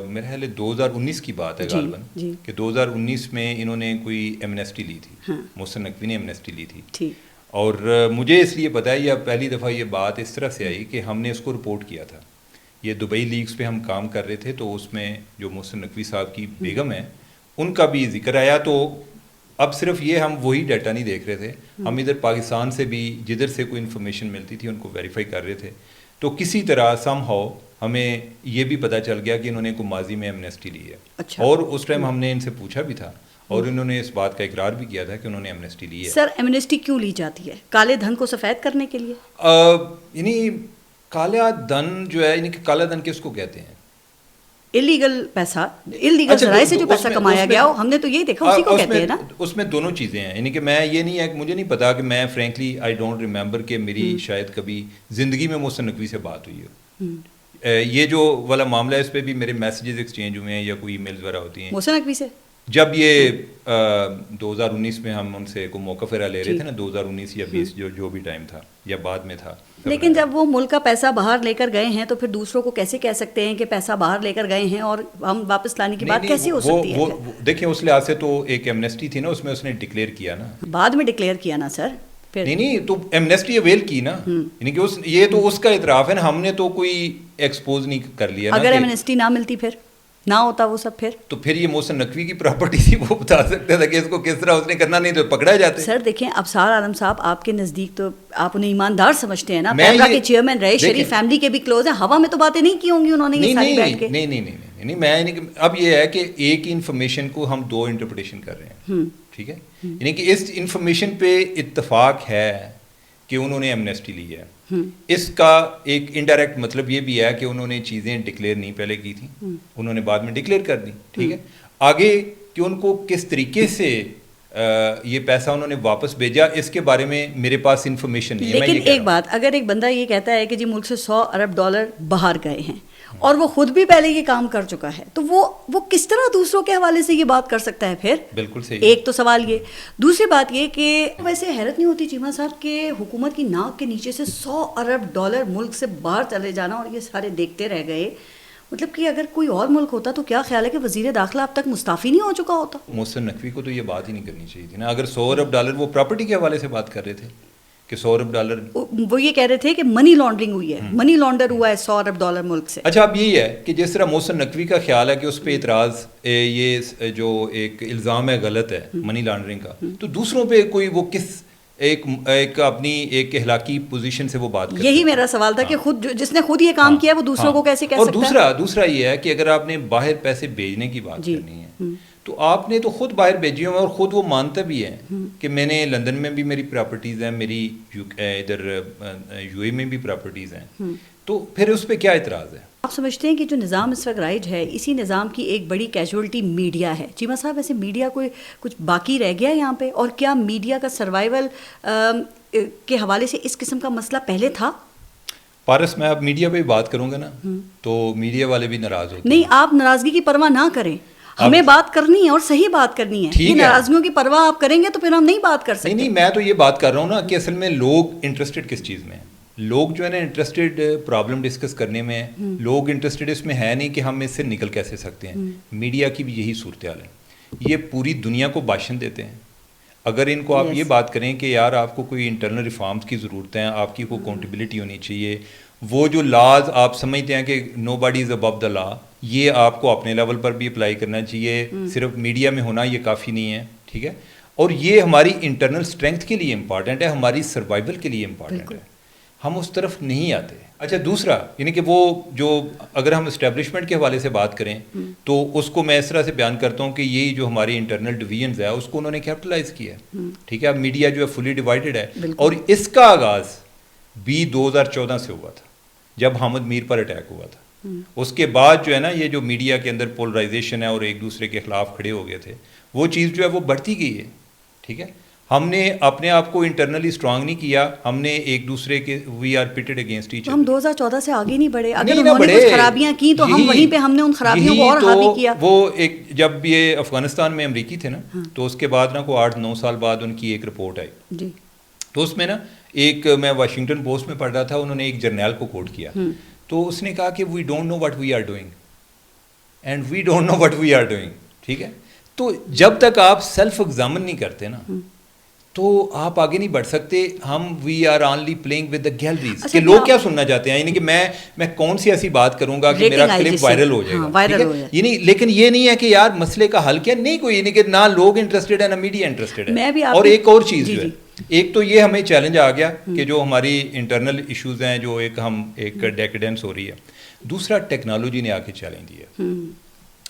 میرے خیال 2019 کی بات ہے غالباً, کہ 2019 میں انہوں نے کوئی ایمنیسٹی لی تھی, محسن نقوی نے ایمنیسٹی لی تھی. اور مجھے اس لیے پتہ ہے یہ پہلی دفعہ یہ بات اس طرح سے آئی کہ ہم نے اس کو رپورٹ کیا تھا. یہ دبئی لیگز پہ ہم کام کر رہے تھے تو اس میں جو محسن نقوی صاحب کی بیگم ہے ان کا بھی ذکر آیا. تو اب صرف یہ ہم وہی ڈیٹا نہیں دیکھ رہے تھے, ہم ادھر پاکستان سے بھی جدھر سے کوئی انفارمیشن ملتی تھی ان کو ویریفائی کر رہے تھے. تو کسی طرح سم ہاؤ ہمیں یہ بھی پتہ چل گیا کہ انہوں نے کوئی ماضی میں ایمنیسٹی لی ہے. اور اس ٹائم ہم نے ان سے پوچھا بھی تھا اور انہوں نے اس بات کا اقرار بھی کیا تھا کہ انہوں نے ایمنیسٹی لی ہے. سر ایمنیسٹی کیوں لی جاتی ہے؟ کالے دھن کو سفید کرنے کے لیے؟ یعنی کالا دھن جو ہے, یعنی کہ کالا دھن کس کو کہتے ہیں؟ الیگل پیسہ, الیگل ذرائع سے جو پیسہ کمایا گیا ہو, ہم نے تو یہی دیکھا, اسی کو کہتے ہیں نا. اس میں دونوں چیزیں ہیں, یعنی کہ میں یہ نہیں ہے کہ مجھے نہیں پتا کہ میں فرینکلی آئی ڈونٹ ریمبر کہ میری شاید کبھی زندگی میں محسن نقوی سے بات ہوئی ہو. یہ جو والا معاملہ ہے اس پہ بھی میرے میسیجز ایکسچینج ہوئے ہیں یا کوئی ای میلز وغیرہ ہوتی ہیں محسن نقوی سے. جب یہ 2019 میں ہم ان سے کوئی موقع پھیرا لے رہے تھے نا, 2019 یا 20 جو بھی ٹائم تھا یا بعد میں تھا. لیکن جب وہ ملک کا پیسہ باہر لے کر گئے ہیں تو پھر دوسروں کو کیسے کہہ سکتے ہیں کہ پیسہ باہر لے کر گئے ہیں اور ہم واپس لانے کی بات کیسی ہو سکتی ہے؟ دیکھیں اس لحاظ سے تو ایک ایمنیسٹی تھی نا, اس میں اس نے ڈکلیئر کیا نا, بعد میں ڈکلیئر کیا نا سر. نہیں تو ایمنیسٹی اویل کی نا, یعنی کہ یہ تو اس کا اعتراف ہے نا, ہم نے تو کوئی ایکسپوز نہیں کر لیا. اگر ایمنیسٹی نہ ملتی پھر نہ ہوتا وہ سب, پھر یہ محسن نقوی کی پراپرٹی تھی, وہ بتا سکتا تھا کہ اس کو کس طرح اس نے کرنا, نہیں تو پکڑا جاتا. سر دیکھیں ابصار عالم صاحب آپ کے نزدیک تو آپ انہیں ایماندار سمجھتے ہیں نا, پیپرا کے چیئرمین رہے, شریف فیملی کے بھی کلوز ہیں, ہوا میں تو باتیں نہیں کی ہوں گی انہوں نے یہ ساری بیٹھ کے. نہیں میں اب یہ ہے کہ ایک انفارمیشن کو ہم دو انٹرپریٹیشن کر رہے ہیں, ٹھیک ہے. یعنی کہ اس انفارمیشن پہ اتفاق ہے کہ انہوں نے ایمنیسٹی لی ہے. اس کا ایک انڈائریکٹ مطلب یہ بھی ہے کہ انہوں نے چیزیں ڈکلیئر نہیں پہلے کی تھیں, انہوں نے بعد میں ڈکلیئر کر دی, ٹھیک ہے. آگے کہ ان کو کس طریقے سے یہ پیسہ انہوں نے واپس بھیجا اس کے بارے میں میرے پاس انفارمیشن نہیں ہے. لیکن ایک بات، اگر ایک بندہ یہ کہتا ہے کہ جی ملک سے $100 ارب باہر گئے ہیں اور وہ خود بھی پہلے یہ کام کر چکا ہے، تو وہ کس طرح دوسروں کے حوالے سے یہ بات کر سکتا ہے پھر؟ بالکل صحیح. ایک تو سوال یہ. دوسری بات یہ کہ ویسے حیرت نہیں ہوتی چیمہ صاحب کہ حکومت کی ناک کے نیچے سے $100 ارب ملک سے باہر چلے جانا اور یہ سارے دیکھتے رہ گئے؟ مطلب کہ اگر کوئی اور ملک ہوتا تو کیا خیال ہے کہ وزیر داخلہ اب تک مستعفی نہیں ہو چکا ہوتا؟ محسن نقوی کو تو یہ بات ہی نہیں کرنی چاہیے تھی نا. اگر $100 ارب وہ پراپرٹی کے حوالے سے بات کر رہے تھے کہ $100 ارب، وہ یہ کہہ رہے تھے کہ منی لانڈرنگ ہوئی ہے، منی لانڈر ہوا ہے $100 ارب ملک سے. اچھا اب یہی ہے کہ جس طرح محسن نقوی کا خیال ہے کہ اس پہ اعتراض، یہ جو ایک الزام ہے غلط ہے منی لانڈرنگ کا، تو دوسروں پہ کوئی وہ کس ایک اپنی ایک اخلاقی پوزیشن سے وہ بات کرتے ہیں. یہی میرا سوال تھا کہ خود جس نے خود یہ کام کیا وہ دوسروں کو کیسے کہہ سکتا ہے؟ اور دوسرا یہ ہے کہ اگر آپ نے باہر پیسے بھیجنے کی بات کرنی ہے تو آپ نے تو خود باہر بھیجی ہوں، اور خود وہ مانتا بھی ہے کہ میں نے لندن میں بھی میری پراپرٹیز ہیں، میری ادھر یو اے میں بھی پراپرٹیز ہیں، تو پھر اس پہ کیا اعتراض ہے؟ آپ سمجھتے ہیں کہ جو نظام اس وقت رائج ہے، اسی نظام کی ایک بڑی کیجولٹی میڈیا ہے؟ چیمہ صاحب ویسے میڈیا کوئی کچھ باقی رہ گیا یہاں پہ؟ اور کیا میڈیا کا سروائیول کے حوالے سے اس قسم کا مسئلہ پہلے تھا؟ پارس، میں اب میڈیا پہ بات کروں گا نا تو میڈیا والے بھی ناراض ہوتے ہیں. نہیں، آپ ناراضگی کی پرواہ نہ کریں، ہمیں بات کرنی ہے اور صحیح بات کرنی ہے. یہ ناراضگیوں کی پرواہ آپ کریں گے تو پھر ہم نہیں بات کر سکتے. نہیں، میں تو یہ بات کر رہا ہوں نا کہ اصل میں لوگ انٹرسٹڈ کس چیز میں ہیں. لوگ جو ہے نا انٹرسٹڈ پرابلم ڈسکس کرنے میں ہیں. لوگ انٹرسٹڈ اس میں ہے نہیں کہ ہم اس سے نکل کیسے سکتے ہیں. میڈیا کی بھی یہی صورتحال ہے. یہ پوری دنیا کو بھاشن دیتے ہیں. اگر ان کو آپ یہ بات کریں کہ یار آپ کو کوئی انٹرنل ریفارمز کی ضرورت ہے، آپ کی کوئی اکاؤنٹیبلٹی ہونی چاہیے، وہ جو لاز آپ سمجھتے ہیں کہ نو باڈی از ابو دا لا، یہ آپ کو اپنے لیول پر بھی اپلائی کرنا چاہیے. صرف میڈیا میں ہونا یہ کافی نہیں ہے. ٹھیک ہے، اور یہ ہماری انٹرنل اسٹرینتھ کے لیے امپارٹنٹ ہے، ہماری سروائیول کے لیے امپارٹنٹ ہے. ہم اس طرف نہیں آتے. اچھا دوسرا، یعنی کہ وہ جو اگر ہم اسٹیبلشمنٹ کے حوالے سے بات کریں تو اس کو میں اس طرح سے بیان کرتا ہوں کہ یہی جو ہماری انٹرنل ڈویژنز ہے اس کو انہوں نے کیپٹلائز کیا ہے. ٹھیک ہے، اب میڈیا جو ہے فلی ڈیوائیڈڈ ہے، اور اس کا آغاز بھی 2014 سے ہوا تھا جب حامد میر پر اٹیک ہوا تھا. اس کے بعد جو ہے نا یہ جو میڈیا کے اندر پولرائزیشن ہے اور ایک دوسرے کے خلاف کھڑے ہو گئے تھے، وہ چیز جو ہے وہ بڑھتی گئی ہے. ٹھیک ہے، ہم نے اپنے آپ کو انٹرنلی اسٹرانگ نہیں کیا، ہم نے ایک دوسرے کے we are pitted against each other. ہم 2014 سے آگے نہیں بڑھے. اگر انہوں نے کچھ خرابیاں کی تو ہم وہیں پہ ہم نے ان خرابیوں کو اور حاوی کیا. وہ ایک جب یہ افغانستان میں امریکی تھے نا تو اس کے بعد نا کوئی 8-9 سال بعد ان کی ایک رپورٹ آئی جی، تو اس میں نا ایک میں واشنگٹن پوسٹ میں پڑھ رہا تھا، انہوں نے ایک جرنیل کو کوٹ کیا، تو اس نے کہا کہ we don't know what we are doing and we don't know what we are doing. ٹھیک ہے، تو جب تک آپ سیلف ایگزامن نہیں کرتے نا تو آپ آگے نہیں بڑھ سکتے. ہم we are only playing with the galleries کہ لوگ کیا سننا چاہتے ہیں. یعنی کہ میں کون سی ایسی بات کروں گا کہ میرا کلپ وائرل ہو جائے گا. یعنی لیکن یہ نہیں ہے کہ یار مسئلے کا حل کیا نہیں کوئی، یعنی کہ نہ لوگ انٹرسٹڈ ہے نہ میڈیا انٹرسٹڈ ہے. اور ایک اور چیز جو ہے، ایک تو یہ ہمیں چیلنج آ گیا کہ جو ہماری انٹرنل ایشوز ہیں، جو ایک ڈیکیڈنس ہو رہی ہے. دوسرا ٹیکنالوجی نے آ کے چیلنج دیا،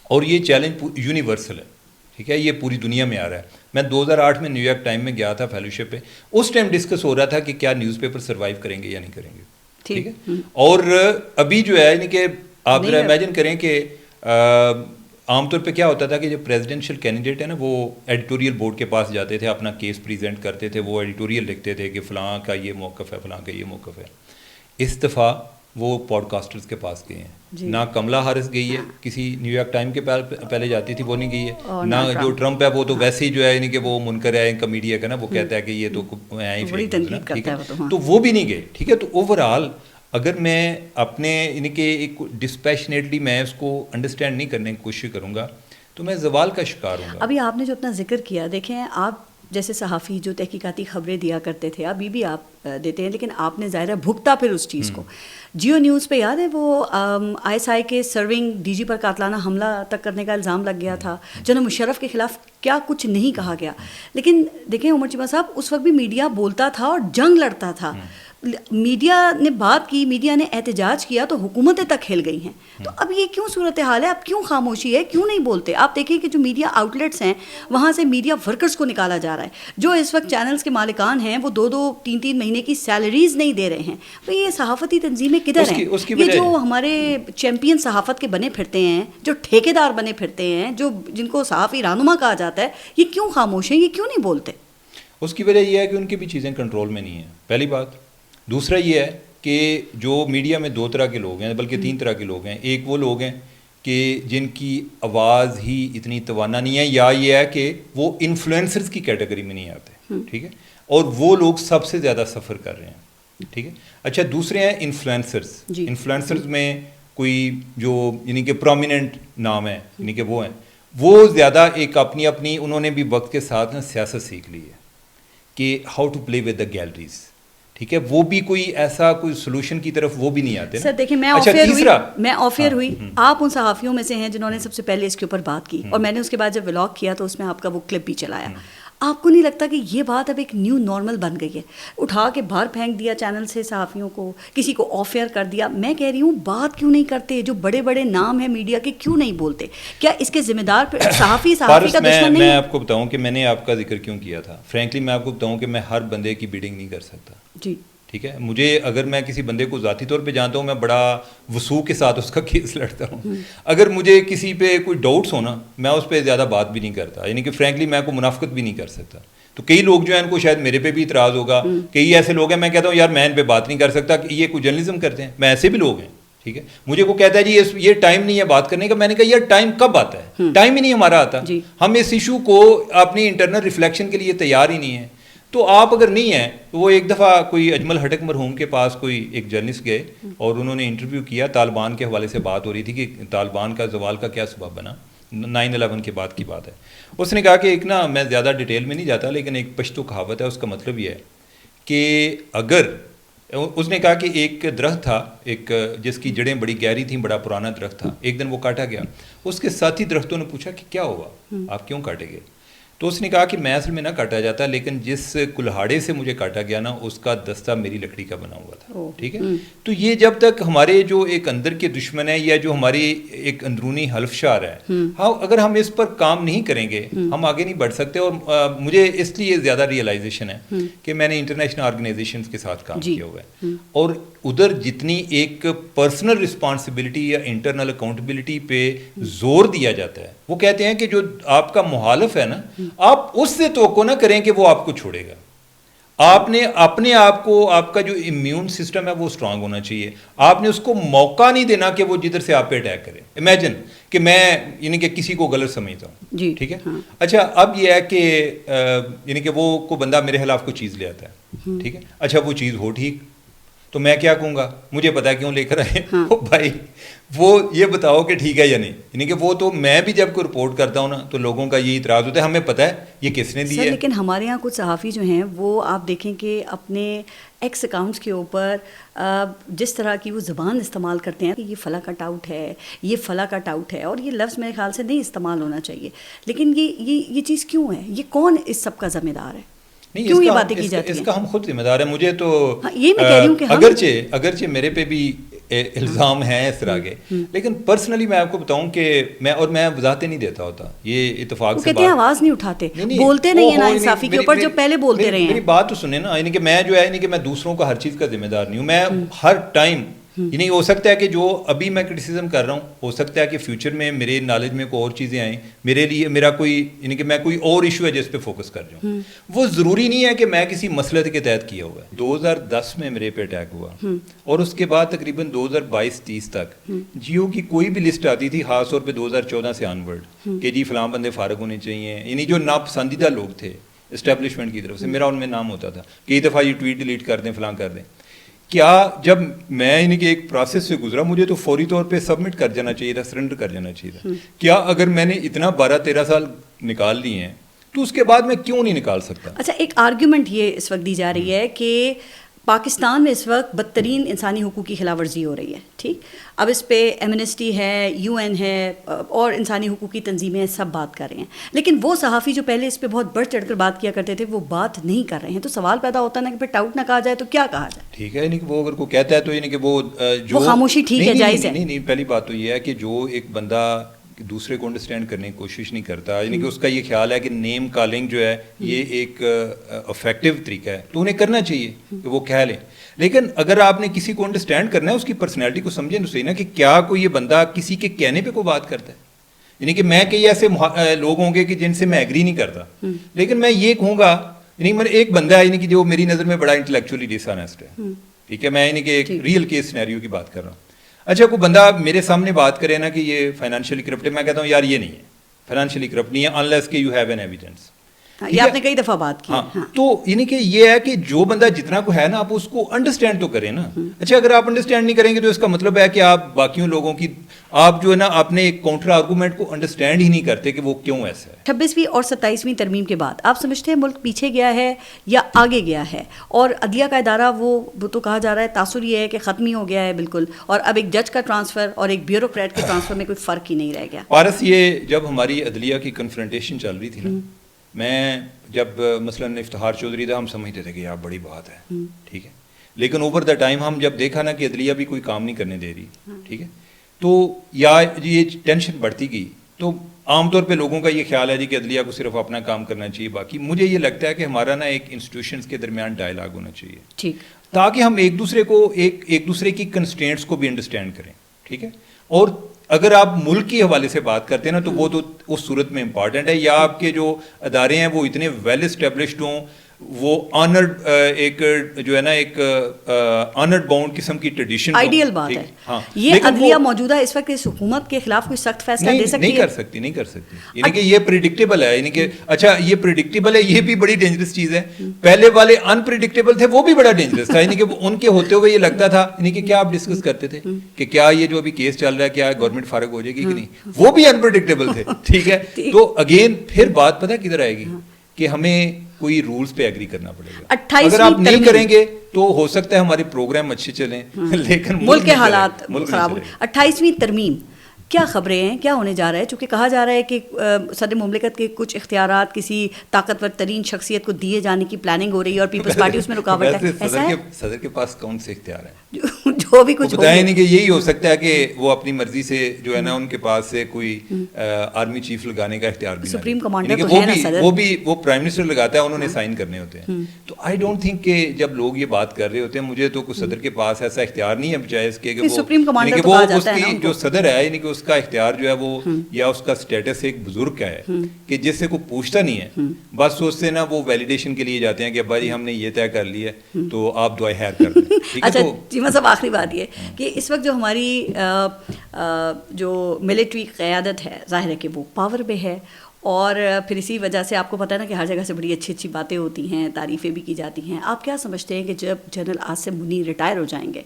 اور یہ چیلنج یونیورسل ہے. ٹھیک ہے، یہ پوری دنیا میں آ رہا ہے. میں 2008 میں نیو یارک ٹائم میں گیا تھا فیلوشپ پہ. اس ٹائم ڈسکس ہو رہا تھا کہ کیا نیوز پیپر سروائیو کریں گے یا نہیں کریں گے. ٹھیک ہے، اور ابھی جو ہے یعنی کہ آپ ذرا امیجن کریں کہ عام طور پہ کیا ہوتا تھا کہ جو پریزیڈنشیل کینڈیڈیٹ ہے نا، وہ ایڈیٹوریل بورڈ کے پاس جاتے تھے، اپنا کیس پریزنٹ کرتے تھے، وہ ایڈیٹوریل لکھتے تھے کہ فلاں کا یہ موقف ہے، فلاں کا یہ موقف ہے. اس دفعہ وہ پوڈ کاسٹرز کے پاس گئے ہیں. نہ کملا ہارس گئی ہے، کسی نیو یارک ٹائم کے پہلے جاتی تھی وہ نہیں گئی ہے، نہ جو ٹرمپ ہے وہ تو ویسے ہی جو ہے یعنی کہ وہ منکر ہے ان کا میڈیا کا نا، وہ کہتا ہے کہ یہ تو ٹھیک ہے، تو وہ بھی نہیں گئے. ٹھیک ہے، تو اوور آل اگر میں اپنے یعنی کہ ایک ڈسپیشنیٹلی میں اس کو انڈرسٹینڈ نہیں کرنے کی کوشش کروں گا تو میں زوال کا شکار ہوں گا. ابھی آپ نے جو اپنا ذکر کیا، دیکھیں آپ جیسے صحافی جو تحقیقاتی خبریں دیا کرتے تھے، ابھی بھی آپ دیتے ہیں، لیکن آپ نے ظاہر ہے بھگتا پھر اس چیز کو. جیو نیوز پہ یاد ہے وہ ISI کے سرونگ ڈی جی پر قاتلانہ حملہ تک کرنے کا الزام لگ گیا تھا. جناب مشرف کے خلاف کیا کچھ نہیں کہا گیا. لیکن دیکھیں عمر چیمہ صاحب، اس وقت بھی میڈیا بولتا تھا اور جنگ لڑتا تھا. میڈیا نے بات کی, میڈیا نے احتجاج کیا تو حکومتیں تک ہل گئی ہیں. تو اب یہ کیوں صورتحال ہے, اب کیوں خاموشی ہے, کیوں نہیں بولتے؟ آپ دیکھیں کہ جو میڈیا آؤٹلیٹس ہیں وہاں سے میڈیا ورکرز کو نکالا جا رہا ہے. جو اس وقت چینلز کے مالکان ہیں وہ 2-3 مہینے کی سیلریز نہیں دے رہے ہیں. تو یہ صحافتی تنظیمیں کدھر ہیں؟ یہ جو ہمارے چیمپئن صحافت کے بنے پھرتے ہیں, جو ٹھیکیدار بنے پھرتے ہیں, جو جن کو صحافی رہنما کہا جاتا ہے, یہ کیوں خاموش ہیں, یہ کیوں نہیں بولتے؟ اس کی وجہ یہ ہے کہ ان کی بھی چیزیں کنٹرول میں نہیں ہیں, پہلی بات. دوسرا یہ ہے کہ جو میڈیا میں 2 طرح کے لوگ ہیں, بلکہ 3 طرح کے لوگ ہیں. ایک وہ لوگ ہیں کہ جن کی آواز ہی اتنی توانا نہیں ہے, یا یہ ہے کہ وہ انفلوئنسرز کی کیٹیگری میں نہیں آتے, ٹھیک ہے, اور وہ لوگ سب سے زیادہ سفر کر رہے ہیں, ٹھیک ہے. اچھا, دوسرے ہیں انفلوئنسرز. انفلوئنسرز میں کوئی جو یعنی کہ پرومیننٹ نام ہے, یعنی کہ وہ ہیں, وہ زیادہ ایک اپنی انہوں نے بھی وقت کے ساتھ نا سیاست سیکھ لی ہے کہ how to play with the galleries, ٹھیک ہے. وہ بھی کوئی ایسا کوئی سولوشن کی طرف وہ بھی نہیں آتے. سر دیکھیں, میں آفیئر ہوئی, آپ ان صحافیوں میں سے ہیں جنہوں نے سب سے پہلے اس کے اوپر بات کی, اور میں نے اس کے بعد جب ولاگ کیا تو اس میں آپ کا وہ کلپ بھی چلایا. آپ کو نہیں لگتا کہ یہ بات اب ایک نیو نارمل بن گئی ہے؟ اٹھا کے باہر پھینک دیا چینل سے صحافیوں کو, کسی کو آف ایئر کر دیا. میں کہہ رہی ہوں بات کیوں نہیں کرتے؟ جو بڑے بڑے نام ہیں میڈیا کے, کیوں نہیں بولتے؟ کیا اس کے ذمہ دار صحافی کا دشمن نہیں ہے؟ میں آپ کو بتاؤں کہ میں نے آپ کا ذکر کیوں کیا تھا. فرینکلی میں آپ کو بتاؤں کہ میں ہر بندے کی بیڈنگ نہیں کر سکتا, جی ٹھیک ہے. مجھے اگر میں کسی بندے کو ذاتی طور پہ جانتا ہوں, میں بڑا وسوخ کے ساتھ اس کا کیس لڑتا ہوں. اگر مجھے کسی پہ کوئی ڈاؤٹس ہونا, میں اس پہ زیادہ بات بھی نہیں کرتا, یعنی کہ فرینکلی میں کوئی منافقت بھی نہیں کر سکتا. تو کئی لوگ جو ہیں ان کو شاید میرے پہ بھی اعتراض ہوگا, کئی ایسے لوگ ہیں میں کہتا ہوں یار میں ان پہ بات نہیں کر سکتا کہ یہ کوئی جرنلزم کرتے ہیں. میں ایسے بھی لوگ ہیں, ٹھیک ہے. مجھے کو کہتا ہے جی یہ ٹائم نہیں ہے بات کرنے کا. میں نے کہا یار ٹائم کب آتا ہے؟ ٹائم ہی نہیں ہمارا آتا. ہم اس ایشو کو اپنی انٹرنل ریفلیکشن کے لیے تیار ہی نہیں ہیں. تو آپ اگر نہیں ہیں تو وہ ایک دفعہ کوئی اجمل ہٹک مرحوم کے پاس کوئی ایک جرنلسٹ گئے اور انہوں نے انٹرویو کیا. طالبان کے حوالے سے بات ہو رہی تھی کہ طالبان کا زوال کا کیا سبب بنا, 9/11 کے بعد کی بات ہے. اس نے کہا کہ ایک نا, میں زیادہ ڈیٹیل میں نہیں جاتا, لیکن ایک پشتو کہاوت ہے, اس کا مطلب یہ ہے کہ اگر, اس نے کہا کہ ایک درخت تھا ایک جس کی جڑیں بڑی گہری تھیں, بڑا پرانا درخت تھا, ایک دن وہ کاٹا گیا. اس کے ساتھی درختوں نے پوچھا کہ کیا ہوا, آپ کیوں کاٹے گئے؟ تو اس نے کہا کہ میں اصل میں نہ کاٹا جاتا, لیکن جس کلہاڑے سے مجھے کاٹا گیا نا اس کا دستہ میری لکڑی کا بنا ہوا تھا, ٹھیک ہے. تو یہ جب تک ہمارے جو ایک اندر کے دشمن ہے یا جو ہماری ایک اندرونی حلفشار ہے, ہاں اگر ہم اس پر کام نہیں کریں گے ہم آگے نہیں بڑھ سکتے. اور مجھے اس لیے زیادہ ریئلائزیشن ہے کہ میں نے انٹرنیشنل آرگنائزیشنز کے ساتھ کام کیا ہوا ہے, اور ادھر جتنی ایک پرسنل رسپانسبلٹی یا انٹرنل اکاؤنٹیبلٹی پہ زور دیا جاتا ہے, وہ کہتے ہیں کہ جو آپ کا مخالف ہے نا, آپ اس سے توقع نہ کریں کہ وہ آپ کو چھوڑے گا. آپ نے اپنے آپ کو, آپ کا جو امیون سسٹم ہے وہ اسٹرانگ ہونا چاہیے. آپ نے اس کو موقع نہیں دینا کہ وہ جدھر سے آپ پہ اٹیک کرے. امیجن کہ میں یعنی کہ کسی کو غلط سمجھتا ہوں, ٹھیک ہے. اچھا اب یہ ہے کہ یعنی کہ وہ کو بندہ میرے خلاف کوئی چیز لے آتا ہے, ٹھیک ہے. اچھا وہ چیز ہو ٹھیک, تو میں کیا کہوں گا, مجھے پتا ہے کیوں لے کر آئے. بھائی وہ یہ بتاؤ کہ ٹھیک ہے یا نہیں. یعنی کہ وہ تو میں بھی جب کوئی رپورٹ کرتا ہوں نا تو لوگوں کا یہ اعتراض ہوتا ہے, ہمیں پتہ ہے یہ کس نے دی ہے. لیکن ہمارے یہاں کچھ صحافی جو ہیں وہ آپ دیکھیں کہ اپنے ایکس اکاؤنٹس کے اوپر جس طرح کی وہ زبان استعمال کرتے ہیں کہ یہ فلاں کٹ آؤٹ ہے, یہ فلاں کٹ آؤٹ ہے, اور یہ لفظ میرے خیال سے نہیں استعمال ہونا چاہیے. لیکن یہ چیز کیوں ہے؟ یہ کون اس سب کا ذمہ دار ہے؟ کیوں یہ باتیں کی جاتی ہیں؟ اس کا ہم خود ذمہ دار ہیں. مجھے تو یہ میں کہہ رہی ہوں کہ اگرچہ میرے پہ بھی الزام ہیں اس طرح کے, لیکن پرسنلی میں آپ کو بتاؤں کہ میں وضاحتیں نہیں دیتا ہوتا. یہ اتفاق سے آواز نہیں اٹھاتے, بولتے نہیں ہیں نا انصافی کے اوپر جو پہلے بولتے رہے ہیں. میری بات تو سنیں نا, یعنی کہ میں جو ہے یعنی کہ میں دوسروں کا ہر چیز کا ذمہ دار نہیں ہوں. میں ہر ٹائم یعنی ہو سکتا ہے کہ جو ابھی میں کرٹیسزم کر رہا ہوں ہو سکتا ہے کہ فیوچر میں میرے نالج میں کوئی اور چیزیں آئیں, میرے لیے میرا کوئی یعنی کہ میں کوئی اور ایشو ہے جس پہ فوکس کر جاؤں. وہ ضروری نہیں ہے کہ میں کسی مسئلے کے تحت کیا ہوا ہے. 2010 میں میرے پہ اٹیک ہوا, اور اس کے بعد تقریباً 2022-23 تک جیو کی کوئی بھی لسٹ آتی تھی, خاص طور پہ 2014 سے آنورڈ, کہ جی فلاں بندے فارغ ہونے چاہیے. یعنی جو ناپسندیدہ لوگ تھے اسٹیبلشمنٹ کی طرف سے, میرا ان میں نام ہوتا تھا. کئی دفعہ یہ ٹویٹ ڈیلیٹ کر دیں, فلاں کر دیں. کیا جب میں یعنی کہ ایک پروسیس سے گزرا, مجھے تو فوری طور پہ سبمٹ کر جانا چاہیے تھا, سرنڈر کر جانا چاہیے تھا. کیا اگر میں نے اتنا 12-13 سال نکال لیے ہیں تو اس کے بعد میں کیوں نہیں نکال سکتا؟ اچھا ایک آرگیومنٹ یہ اس وقت دی جا رہی ہے کہ پاکستان میں اس وقت بدترین انسانی حقوق کی خلاف ورزی ہو رہی ہے، ٹھیک. اب اس پہ ایمنسٹی ہے، UN ہے اور انسانی حقوق کی تنظیمیں سب بات کر رہے ہیں، لیکن وہ صحافی جو پہلے اس پہ بہت بڑھ چڑھ کر بات کیا کرتے تھے وہ بات نہیں کر رہے ہیں. تو سوال پیدا ہوتا ہے نا کہ پھر ٹاؤٹ نہ کہا جائے تو کیا کہا جائے؟ ٹھیک ہے، یعنی کہ وہ اگر کوئی کہتا ہے تو یعنی کہ وہ جو خاموشی ٹھیک ہے، جائز ہے. نہیں، پہلی بات تو یہ ہے کہ جو ایک بندہ دوسرے کو انڈرسٹینڈ کرنے کی کوشش نہیں کرتا، یعنی کہ اس کا یہ خیال ہے کہ نیم کالنگ جو ہے یہ ایک افیکٹو طریقہ ہے، تو انہیں کرنا چاہیے کہ وہ کہہ لیں. لیکن اگر آپ نے کسی کو انڈرسٹینڈ کرنا ہے، اس کی پرسنالٹی کو سمجھیں تو صحیح نا، کہ کیا کوئی یہ بندہ کسی کے کہنے پہ کوئی بات کرتا ہے. یعنی کہ میں کئی ایسے لوگ ہوں گے کہ جن سے میں ایگری نہیں کرتا، لیکن میں یہ کہوں گا، یعنی ایک بندہ ہے یعنی کہ جو میری نظر میں بڑا انٹلیکچولی ڈس آنیسٹ ہے، ٹھیک ہے، میں یعنی کہ ایک ریئل کیس سینیریو کی بات کر رہا ہوں. اچھا، کوئی بندہ میرے سامنے بات کرے نا کہ یہ فائنینشیلی کرپٹ ہے، میں کہتا ہوں یار یہ نہیں ہے، فائنینشیلی کرپٹ نہیں ہے انلیس کہ یو ہیو این ایویڈنس. یہ آپ نے کئی دفعہ بات کی. ہاں، تو یعنی کہ یہ ہے کہ جو بندہ جتنا کو ہے نا آپ اس کو انڈرسٹینڈ تو کریں نا. اچھا، اگر آپ انڈرسٹینڈ نہیں کریں گے تو اس کا مطلب ہے کہ آپ باقیوں لوگوں کی آپ جو ہے نا اپنے ایک کاؤنٹر آرگومنٹ کو انڈرسٹینڈ ہی نہیں کرتے کہ وہ کیوں ایسا ہے. 26ویں اور 27ویں ترمیم کے بعد آپ سمجھتے ہیں ملک پیچھے گیا ہے یا آگے گیا ہے؟ اور عدلیہ کا ادارہ وہ تو کہا جا رہا ہے، تاثر یہ ہے کہ ختم ہی ہو گیا ہے بالکل، اور اب ایک جج کا ٹرانسفر اور ایک بیوروکریٹ کے ٹرانسفر میں کوئی فرق ہی نہیں رہ گیا. پارس، یہ جب ہماری عدلیہ کی کنفرنٹیشن چل رہی تھی نا، میں جب مثلاً افتخار چودھری تھا، ہم سمجھتے تھے کہ یار بڑی بات ہے، ٹھیک ہے، لیکن اوور دا ٹائم ہم جب دیکھا نا کہ عدلیہ بھی کوئی کام نہیں کرنے دے رہی، ٹھیک ہے، تو یا یہ ٹینشن بڑھتی گئی. تو عام طور پہ لوگوں کا یہ خیال ہے جی کہ عدلیہ کو صرف اپنا کام کرنا چاہیے. باقی مجھے یہ لگتا ہے کہ ہمارا نا ایک انسٹیٹیوشنز کے درمیان ڈائلاگ ہونا چاہیے، ٹھیک، تاکہ ہم ایک دوسرے کو ایک دوسرے کی کنسٹرینٹس کو بھی انڈرسٹینڈ کریں، ٹھیک ہے. اور اگر آپ ملک کے حوالے سے بات کرتے ہیں نا تو وہ تو اس صورت میں امپارٹنٹ ہے، یا آپ کے جو ادارے ہیں وہ اتنے ویل اسٹیبلشڈ ہوں، وہ آنرڈ ایک جو ہے نا ایک آنرڈ باؤنڈ قسم کی ٹریڈیشن. آئیڈیل بات ہے. ہاں، یہ عدلیہ موجودہ اس وقت اس حکومت کے خلاف کوئی سخت فیصلہ دے سکتی ہے؟ نہیں کر سکتی. یعنی کہ یہ پریڈکٹیبل ہے، یعنی کہ اچھا یہ پریڈکٹیبل ہے، یہ بھی بڑی ڈینجرس چیز ہے. پہلے والے انپریڈکٹیبل تھے، وہ بھی بڑا ڈینجرس تھا. یعنی کہ ان کے ہوتے ہوئے یہ لگتا تھا، یعنی کہ کیا آپ ڈسکس کرتے تھے کہ کیا یہ جو ابھی کیس چل رہا ہے کیا گورنمنٹ فارغ ہو جائے گی کہ نہیں، وہ بھی انپریڈکٹیبل تھے، ٹھیک ہے. تو اگین پھر بات پتہ کدھر آئے گی کہ ہمیں کوئی رولز پہ ایگری کرنا پڑے گا. اگر آپ نہیں کریں گے تو ہو سکتا ہے ہمارے پروگرام اچھے چلیں لیکن ملک کے حالات خراب. 28ویں ترمیم کیا خبریں ہیں، کیا ہونے جا رہا ہے؟ چونکہ کہا جا رہا ہے کہ صدر مملکت کے کچھ اختیارات کسی طاقتور ترین شخصیت کو دیے جانے کی پلاننگ ہو رہی ہے اور پیپلز پارٹی اس میں رکاوٹ ہے. ایسا ہے؟ صدر کے پاس کون سے اختیار ہیں؟ جو بھی کچھ بتائیں نہیں کہ یہی ہو سکتا ہے کہ وہ اپنی مرضی سے جو ہے نا ان کے پاس سے کوئی آرمی چیف لگانے کا اختیار بھی، سپریم کمانڈر تو ہے نا صدر، وہ پرائم منسٹر لگاتا ہے، انہوں نے سائن کرنے ہوتے ہیں. تو آئی ڈونٹ تھنک کہ جب لوگ یہ بات کر رہے ہوتے ہیں، مجھے تو کوئی صدر کے پاس ایسا اختیار نہیں ہے بجائے اس کے کہ سپریم کمانڈر وہ اس کی جو صدر ہے یعنی کہ اس کا اختیار جو ہے وہ یا اس کا اسٹیٹس ایک بزرگ کا ہے کہ جس سے کوئی پوچھتا نہیں ہے، بس اس سے نا وہ ویلیڈیشن کے لیے جاتے ہیں کہ ابا جی ہم نے یہ طے کر لیا ہے تو آپ دعائیں خیر کر دیں. اچھا چیمہ صاحب، آخری بات یہ کہ اس وقت جو ہماری جو ملٹری قیادت ہے ظاہر ہے کہ وہ پاور پہ ہے، اور پھر اسی وجہ سے آپ کو پتہ ہے نا کہ ہر جگہ سے بڑی اچھی اچھی باتیں ہوتی ہیں، تعریفیں بھی کی جاتی ہیں. آپ کیا سمجھتے ہیں کہ جب جنرل عاصم منیر ریٹائر ہو جائیں گے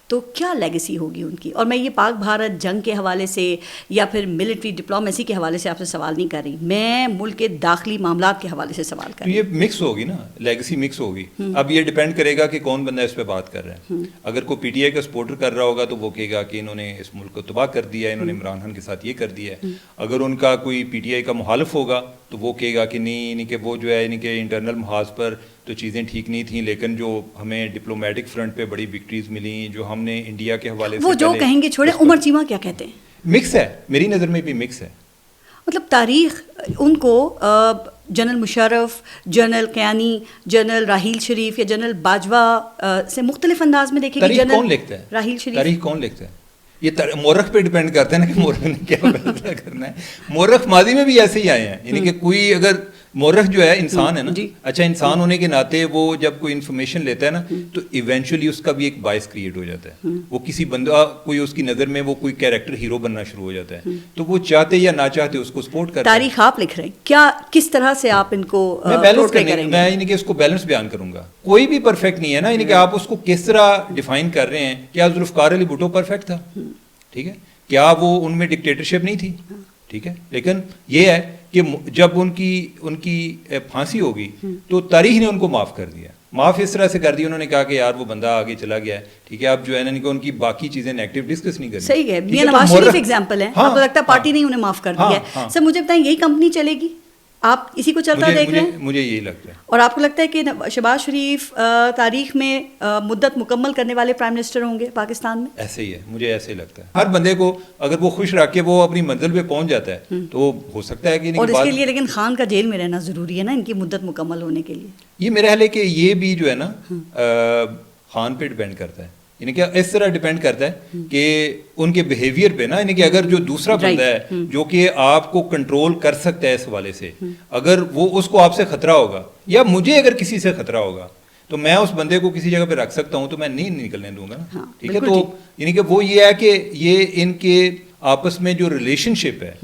تو کیا لیگیسی ہوگی ان کی؟ اور میں یہ پاک بھارت جنگ کے حوالے سے یا پھر ملٹری ڈپلومیسی کے حوالے سے آپ سے سوال نہیں کر رہی، میں ملک کے داخلی معاملات کے حوالے سے سوال کر رہی ہوں. یہ مکس ہوگی نا، لیگیسی مکس ہوگی. اب یہ ڈیپینڈ کرے گا کہ کون بندہ اس پہ بات کر رہا ہے. اگر کوئی پی ٹی آئی کا سپورٹر کر رہا ہوگا تو وہ کہے گا کہ انہوں نے اس ملک کو تباہ کر دیا ہے، انہوں نے عمران خان کے ساتھ یہ کر دیا ہے. اگر ان کا کوئی پی ٹی آئی کا مخالف ہوگا تو وہ کہے گا کہ نہیں، یعنی کہ وہ جو ہے یعنی کہ انٹرنل محاذ پر تو چیزیں ٹھیک نہیں تھیں، لیکن جو ہمیں ڈپلومیٹک فرنٹ پہ بڑی وکٹریز ملیں جو ہم نے انڈیا کے حوالے سے، وہ جو کہیں گے چھوڑیں. عمر چیمہ کیا کہتے ہیں؟ مکس ہے، میری نظر میں بھی مکس ہے. مطلب تاریخ ان کو general Musharraf, general Kayani, general Raheel Sharif یا جنرل باجوہ سے مختلف انداز میں دیکھیں گے. تاریخ کون لکھتا ہے؟ راحیل شریف. تاریخ کون لکھتا ہے؟ یہ مورخ پہ ڈیپینڈ کرتا ہے نا کہ مورخ نے کیا فیصلہ کرنا ہے. مورخ ماضی میں بھی ایسے ہی آئے ہیں، یعنی کہ کوئی اگر مورخ جو ہے انسان ہے نا، اچھا انسان ہونے کے ناطے وہ جب کوئی انفارمیشن لیتا ہے نا تو ایونچولی اس کا بھی ایک بائس کریٹ ہو جاتا ہے. وہ کسی بندہ کوئی اس کی نظر میں وہ کوئی کیریکٹر ہیرو بننا شروع ہو جاتا ہے، تو وہ چاہتے یا نہ چاہتے اس کو سپورٹ کرتے ہیں. تاریخ آپ لکھ رہے ہیں، کیا کس طرح سے آپ ان کو میں یعنی کہ اس کو بیلنس بیان کروں گا. کوئی بھی پرفیکٹ نہیں ہے نا، یعنی کہ آپ اس کو کس طرح ڈیفائن کر رہے ہیں. کیا ذوالفقار علی بھٹو پرفیکٹ تھا؟ ٹھیک ہے. کیا وہ ان میں ڈکٹیٹرشپ نہیں تھی؟ ٹھیک ہے. لیکن یہ ہے کہ جب ان کی پھانسی ہوگی تو تاریخ نے ان کو معاف کر دیا. معاف اس طرح سے کر دی انہوں نے کہا کہ یار وہ بندہ آگے چلا گیا ہے, ٹھیک ہے, اب جو ہے نا ان کی باقی چیزیں نیگیٹو ڈسکس نہیں کرنی. صحیح ہے, میاں نواز شریف ایگزامپل ہے, آپ کو لگتا ہے پارٹی نے انہیں معاف کر دیا ہے. سر مجھے بتائیں یہی کمپنی چلے گی, آپ اسی کو چلتا دیکھ رہے ہیں؟ مجھے یہی لگتا ہے. اور آپ کو لگتا ہے کہ شہباز شریف تاریخ میں مدت مکمل کرنے والے پرائم منسٹر ہوں گے پاکستان میں؟ ایسے ہی ہے, مجھے ایسے ہی لگتا ہے. ہر بندے کو اگر وہ خوش رکھ کے وہ اپنی منزل پہ پہنچ جاتا ہے تو ہو سکتا ہے کہ, اور اس کے لیے لیکن خان کا جیل میں رہنا ضروری ہے نا ان کی مدت مکمل ہونے کے لیے. یہ میرا خیال ہے کہ یہ بھی جو ہے نا خان پہ ڈپینڈ کرتا ہے, یعنی کہ اس طرح ڈپینڈ کرتا ہے کہ ان کے بیہیویئر پہ نا, یعنی کہ اگر جو دوسرا بندہ ہے جو کہ آپ کو کنٹرول کر سکتا ہے اس حوالے سے, اگر وہ اس کو آپ سے خطرہ ہوگا یا مجھے اگر کسی سے خطرہ ہوگا تو میں اس بندے کو کسی جگہ پہ رکھ سکتا ہوں, تو میں نہیں نکلنے دوں گا نا, ٹھیک ہے. تو یعنی کہ وہ یہ ہے کہ یہ ان کے آپس میں جو ریلیشن شپ ہے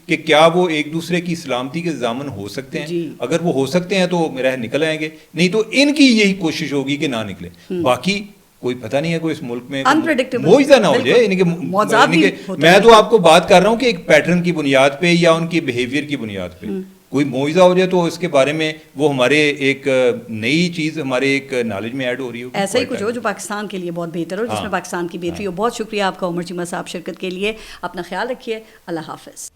کہ کیا وہ ایک دوسرے کی سلامتی کے ضامن ہو سکتے ہیں, اگر وہ ہو سکتے ہیں تو میرا نکل آئیں گے, نہیں تو ان کی یہی کوشش ہوگی کہ نہ نکلے. باقی کوئی پتہ نہیں ہے کوئی اس ملک میں معجزہ نہ ہو جائے, یعنی کہ میں تو آپ کو بات کر رہا ہوں کہ ایک پیٹرن کی بنیاد پہ یا ان کے بیہیویئر کی بنیاد پہ کوئی معجزہ ہو جائے تو اس کے بارے میں وہ ہمارے ایک نئی چیز ہمارے ایک نالج میں ایڈ ہو رہی ہو, ایسا ہی کچھ ہو جو پاکستان کے لیے بہت بہتر ہو, جس میں پاکستان کی بہتری ہو. بہت شکریہ آپ کا عمر چیمہ صاحب شرکت کے لیے. اپنا خیال رکھیے, اللہ حافظ.